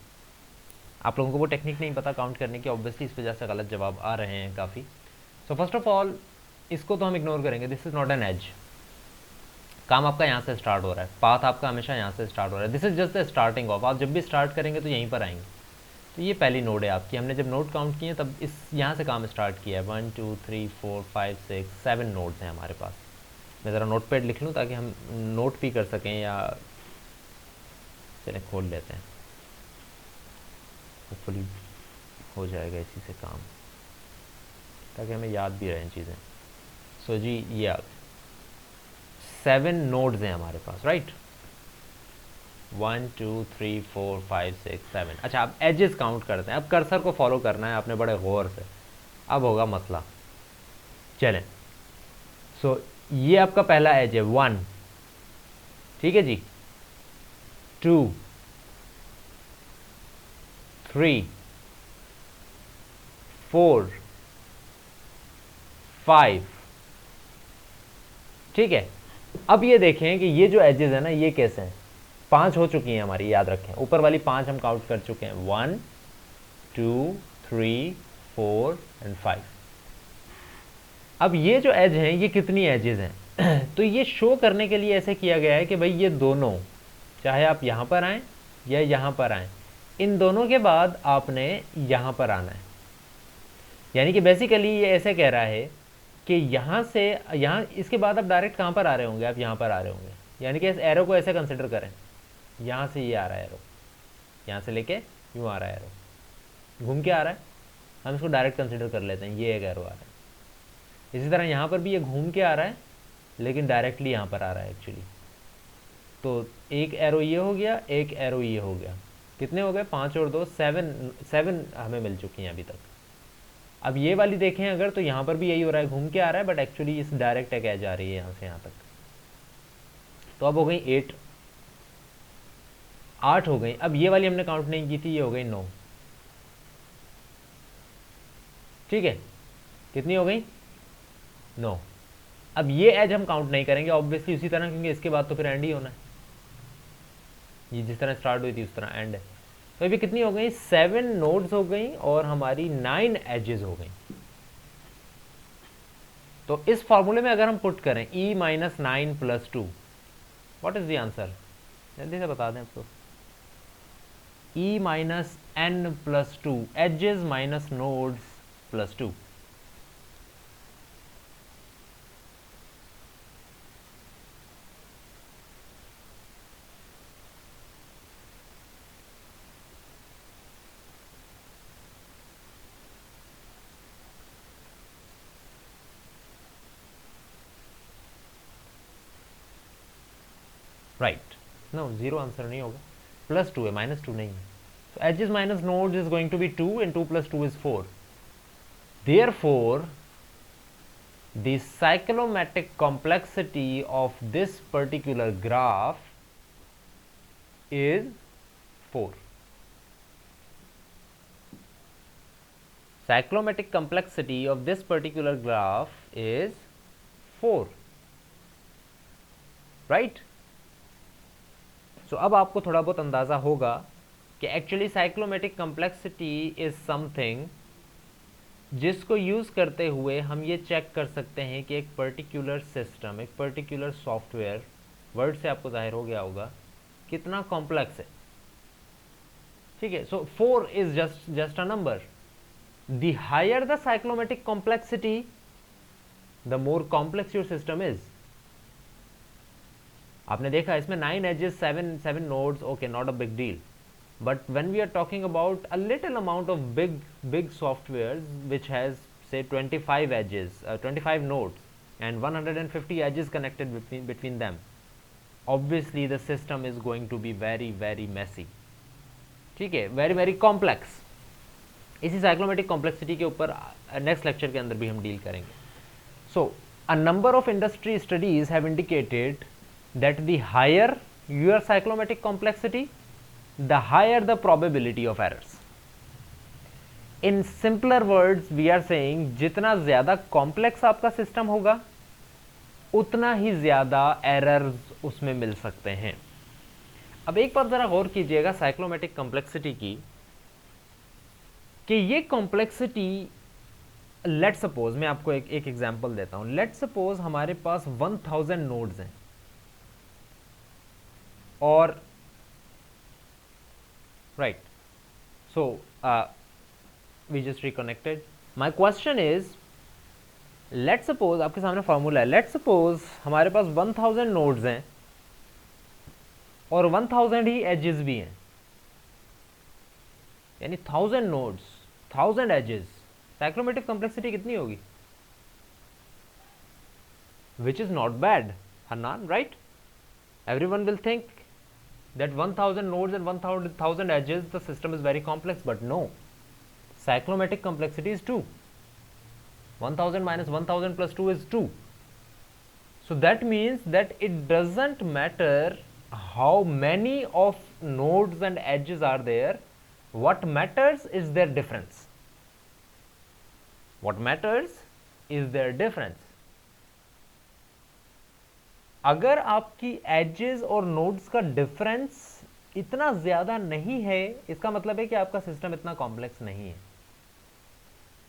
आप लोगों को वो टेक्निक नहीं पता काउंट करने की, ऑब्वियसली इस वजह से गलत जवाब आ रहे हैं काफ़ी. सो फर्स्ट ऑफ ऑल इसको तो हम इग्नोर करेंगे. This is not an edge. काम आपका यहाँ से स्टार्ट हो रहा है, पाथ आपका हमेशा यहाँ से स्टार्ट हो रहा है. This is just the starting of. आप जब भी स्टार्ट करेंगे तो यहीं पर आएंगे. तो ये पहली नोड है आपकी. हमने जब नोड काउंट किए तब इस यहाँ से काम स्टार्ट किया है. 1 2 3 4 5 6 7 नोड्स हैं हमारे पास. मैं ज़रा नोट पैड लिख लूँ ताकि हम नोट भी कर सकें, या चलें खोल लेते हैं, होपफुली हो जाएगा इसी से काम, ताकि हमें याद भी रहें चीज़ें. सो जी, ये 7 नोड्स हैं हमारे पास, राइट. 1 2 3 4 5 6 7. अच्छा, अब एजेस काउंट करते हैं. अब कर्सर को फॉलो करना है आपने बड़े गौर से, अब होगा मसला. चलें. सो ये आपका पहला एज है 1, ठीक है जी, 2, 3, 4, 5, ठीक है। अब ये देखें कि ये जो एजेस है ना ये कैसे हैं, 5 हो चुकी हैं हमारी, याद रखें ऊपर वाली 5 हम काउंट कर चुके हैं, 1, 2, 3, 4 एंड 5। अब ये जो एज हैं ये कितनी एजेस हैं तो ये शो करने के लिए ऐसे किया गया है कि भाई ये दोनों, चाहे आप यहाँ पर आएँ या यहाँ पर आएँ, इन दोनों के बाद आपने यहाँ पर आना है। यानी कि बेसिकली ये ऐसे कह रहा है कि यहाँ से यहाँ, इसके बाद आप डायरेक्ट कहाँ पर आ रहे होंगे, आप यहाँ पर आ रहे होंगे। यानी कि इस एरो को ऐसे कंसिडर करें, यहाँ से ये आ रहा है एरो, यहाँ से लेके यूँ आ रहा है एरो, घूम के आ रहा है, हम इसको डायरेक्ट कंसिडर कर लेते हैं, ये एक एरो आ रहा है। इसी तरह यहाँ पर भी ये घूम के आ रहा है लेकिन डायरेक्टली यहाँ पर आ रहा है एक्चुअली। तो एक एरो ये हो गया, एक एरो ये हो गया, कितने हो गए, 5 और 2 7 हमें मिल चुकी हैं अभी तक। अब ये वाली देखें अगर, तो यहाँ पर भी यही हो रहा है, घूम के आ रहा है, बट एक्चुअली इस डायरेक्ट एक एज आ रही है यहाँ से यहाँ तक। तो अब हो गई 8 हो गई। अब ये वाली हमने काउंट नहीं की थी, ये हो गई 9, ठीक है, कितनी हो गई, 9। अब ये एज हम काउंट नहीं करेंगे ऑब्वियसली उसी तरह, क्योंकि इसके बाद तो फिर एंड ही होना है, ये जिस तरह स्टार्ट हुई थी उस तरह एंड है। तो अभी कितनी हो गई, 7 नोड्स हो गई और हमारी 9 एजेस हो गई। तो इस फॉर्मूले में अगर हम पुट करें e minus 9 plus 2, what is the answer, जल्दी से बता दें आपको, e minus n plus 2, edges minus nodes plus 2। Right, no zero answer नहीं होगा, प्लस 2 है, माइनस 2 नहीं है। So edges minus nodes is going to be 2 and 2 plus 2 is 4. Therefore, the cyclomatic complexity of this particular graph is 4. Cyclomatic complexity of this particular graph is 4. Right? So अब आपको थोड़ा बहुत अंदाज़ा होगा कि एक्चुअली साइक्लोमेटिक कम्प्लेक्सिटी इज़ समथिंग जिसको use करते हुए हम ये चेक कर सकते हैं कि एक पर्टिकुलर सिस्टम, एक पर्टिकुलर सॉफ्टवेयर, वर्ड से आपको जाहिर हो गया होगा, कितना कॉम्प्लेक्स है, ठीक है। So 4 is just a number, the higher the cyclomatic complexity the more complex your system is. आपने देखा इसमें 9 edges, 7 nodes, okay, not a big deal, but when we are talking about a little amount of big softwares which has say 25 edges, 25 nodes and 150 edges connected between them, obviously the system is going to be very messy, ठीक है, very complex। इसी साइक्लोमेटिक complexity के ऊपर next lecture के अंदर भी हम deal करेंगे। सो a number of industry studies have indicated that the higher your cyclomatic complexity, the higher the probability of errors. In simpler words we are saying जितना ज़्यादा कॉम्प्लेक्स आपका सिस्टम होगा उतना ही ज़्यादा एरर्स उसमें मिल सकते हैं। अब एक बात ज़रा गौर कीजिएगा साइक्लोमेटिक कॉम्प्लेक्सिटी की, कि ये कॉम्प्लेक्सिटी, लेट सपोज मैं आपको एक एग्जांपल देता हूँ, लेट सपोज हमारे पास 1000 नोड्स हैं और right, so we just reconnected. My question is, let's suppose आपके सामने फॉर्मूला है, let's suppose हमारे पास 1000 नोड्स हैं और 1000 ही एजेस भी हैं, यानी 1000 नोड्स, 1000 एजेस, साइक्लोमेटिक कॉम्प्लेक्सिटी कितनी होगी, which is not bad, Hanan, right? Everyone will think that 1000 nodes and 1000 edges, the system is very complex, but no, cyclomatic complexity is 2. 1000 minus 1000 plus 2 is 2. So that means that it doesn't matter how many of nodes and edges are there. What matters is their difference. What matters is their difference. अगर आपकी edges और nodes का difference इतना ज्यादा नहीं है, इसका मतलब है कि आपका सिस्टम इतना कॉम्प्लेक्स नहीं है.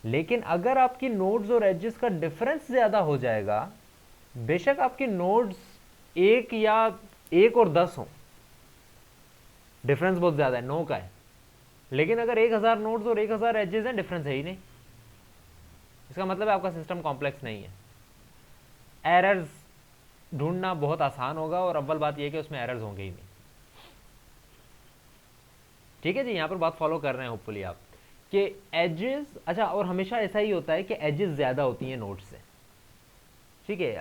लेकिन अगर आपकी नोड्स और एजेस का डिफरेंस ज्यादा हो जाएगा, बेशक आपकी नोड्स एक या एक और 10 हो, डिफरेंस बहुत ज्यादा है, 9 का है, लेकिन अगर 1000 नोड्स और 1000 एजेस हैं, डिफरेंस है ही नहीं, इसका मतलब है आपका सिस्टम कॉम्प्लेक्स नहीं है. एरर्स ढूंढना बहुत आसान होगा, और अव्वल बात यह कि उसमें एरर्स होंगे ही नहीं. ठीक है जी, यहां पर बात फॉलो कर रहे हैं होपफुली आप, कि एजेस, अच्छा, और हमेशा ऐसा ही होता है कि एजेस ज्यादा होती हैं नोड्स से. ठीक है,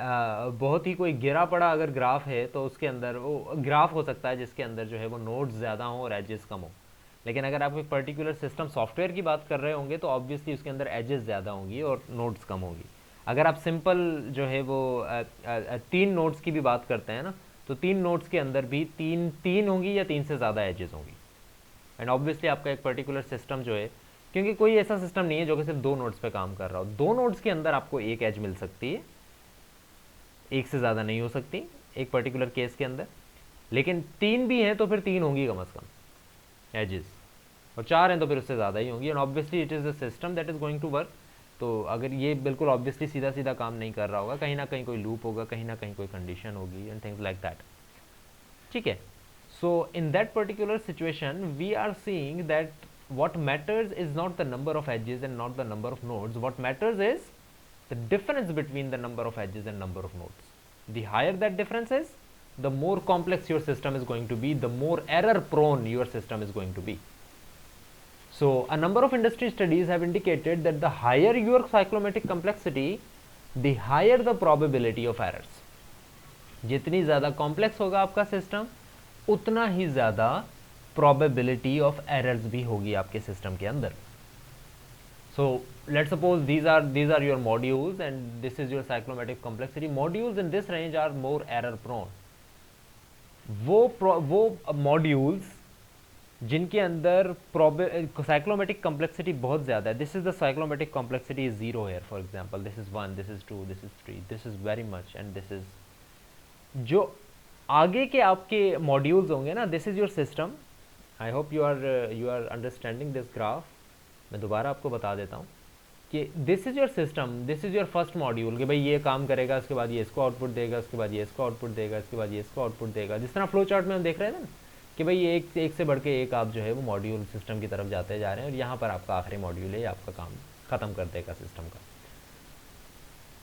बहुत ही कोई गिरा पड़ा अगर ग्राफ है तो उसके अंदर वो ग्राफ हो सकता है जिसके अंदर जो है वो नोड्स ज़्यादा हो और एजेस कम हो. लेकिन अगर आप एक पर्टिकुलर सिस्टम सॉफ्टवेयर की बात कर रहे होंगे तो ऑब्वियसली उसके अंदर एजेस ज़्यादा होंगी और नोड्स कम होगी. अगर आप सिंपल जो है वो 3 नोड्स की भी बात करते हैं ना, तो 3 नोड्स के अंदर भी तीन होंगी या 3 से ज़्यादा एजेस होंगी. एंड ऑब्वियसली आपका एक पर्टिकुलर सिस्टम जो है, क्योंकि कोई ऐसा सिस्टम नहीं है जो कि सिर्फ 2 नोड्स पे काम कर रहा हो. 2 नोड्स के अंदर आपको एक एज मिल सकती है, एक से ज़्यादा नहीं हो सकती एक पर्टिकुलर केस के अंदर. लेकिन 3 भी हैं तो फिर 3 होंगी कम से कम एजेस, और 4 हैं तो फिर उससे ज़्यादा ही होंगी. And obviously it is the system that is going to work. तो अगर ये बिल्कुल ऑब्वियसली सीधा सीधा काम नहीं कर रहा होगा, कहीं ना कहीं कोई लूप होगा, कहीं ना कहीं कोई कंडीशन होगी एंड थिंग्स लाइक दैट. ठीक है, so in that particular situation we are seeing that what matters is not the number of edges and not the number of nodes. What matters is the difference between the number of edges and number of nodes. The higher that difference is, the more complex your system is going to be, the more error prone your system is going to be. So a number of industry studies have indicated that the higher your cyclomatic complexity, the higher the probability of errors. जितनी ज़्यादा complex होगा आपका system, उतना ही ज़्यादा probability of errors भी होगी आपके system के अंदर. So let's suppose these are your modules and this is your cyclomatic complexity. Modules in this range are more error prone. वो modules जिनके अंदर cyclomatic complexity बहुत ज़्यादा है, this is the cyclomatic complexity is 0 here, for example, this is 1, this is 2, this is 3, this is very much, and this is, जो आगे के आपके modules होंगे ना, this is your system. I hope you are understanding this graph. मैं दोबारा आपको बता देता हूँ कि this is your system, this is your first module, कि भाई ये काम करेगा, उसके बाद ये इसको आउटपुट देगा, उसके बाद ये इसको आउटपुट देगा, इसके बाद ये इसको आउटपुट देगा. जिस तरह फ्लो चार्ट में हम देख रहे थे ना कि भाई ये एक से बढ़ के एक आप जो है वो मॉड्यूल सिस्टम की तरफ जाते जा रहे हैं, और यहाँ पर आपका आखिरी मॉड्यूल है, आपका काम ख़त्म कर देगा सिस्टम का.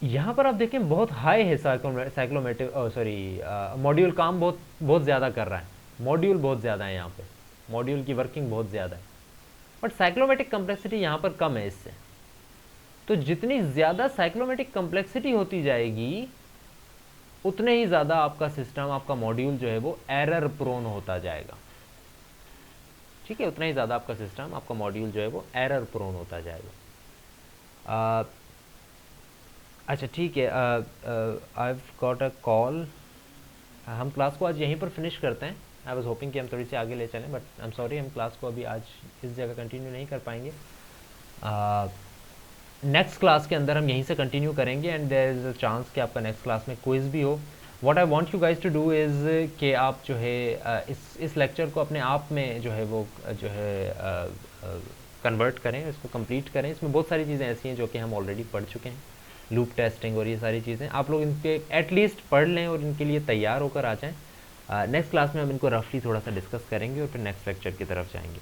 यहाँ पर आप देखें बहुत हाई है साइक्लोमेटिक, मॉड्यूल काम बहुत ज़्यादा कर रहा है, मॉड्यूल बहुत ज़्यादा है, यहाँ पे मॉड्यूल की वर्किंग बहुत ज़्यादा है, बट साइक्लोमेटिक कम्प्लेक्सिटी यहाँ पर कम है इससे. तो जितनी ज़्यादा साइक्लोमेटिक कम्प्लेक्सिटी होती जाएगी, उतने ही ज़्यादा आपका सिस्टम, आपका मॉड्यूल जो है वो एरर प्रोन होता जाएगा. ठीक है, उतना ही ज़्यादा आपका सिस्टम, आपका मॉड्यूल जो है वो एरर प्रोन होता जाएगा. अच्छा ठीक है, I have got a call. हम क्लास को आज यहीं पर फिनिश करते हैं. आई वॉज होपिंग कि हम थोड़ी सी आगे ले चलें, बट आई एम सॉरी, हम क्लास को अभी आज इस जगह कंटिन्यू नहीं कर पाएंगे. नेक्स्ट क्लास के अंदर हम यहीं से कंटिन्यू करेंगे, and there is a chance कि आपका नेक्स्ट क्लास में क्विज़ भी हो. What I want you guys to do is कि आप जो है इस लेक्चर को अपने आप में जो है वो जो है कन्वर्ट करें, इसको कंप्लीट करें. इसमें बहुत सारी चीज़ें ऐसी हैं जो कि हम ऑलरेडी पढ़ चुके हैं, लूप टेस्टिंग और ये सारी चीज़ें. आप लोग इनके एटलीस्ट पढ़ लें और इनके लिए तैयार होकर आ जाएँ. नेक्स्ट क्लास में हम इनको रफली थोड़ा सा डिस्कस करेंगे और फिर नेक्स्ट लेक्चर की तरफ जाएंगे.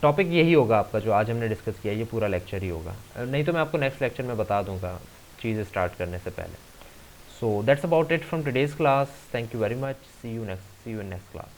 टॉपिक यही होगा आपका जो आज हमने डिस्कस किया, ये पूरा लेक्चर ही होगा. नहीं तो मैं आपको नेक्स्ट लेक्चर में बता दूंगा चीज़ें स्टार्ट करने से पहले. So that's about it from today's class. Thank you very much. See you in next class.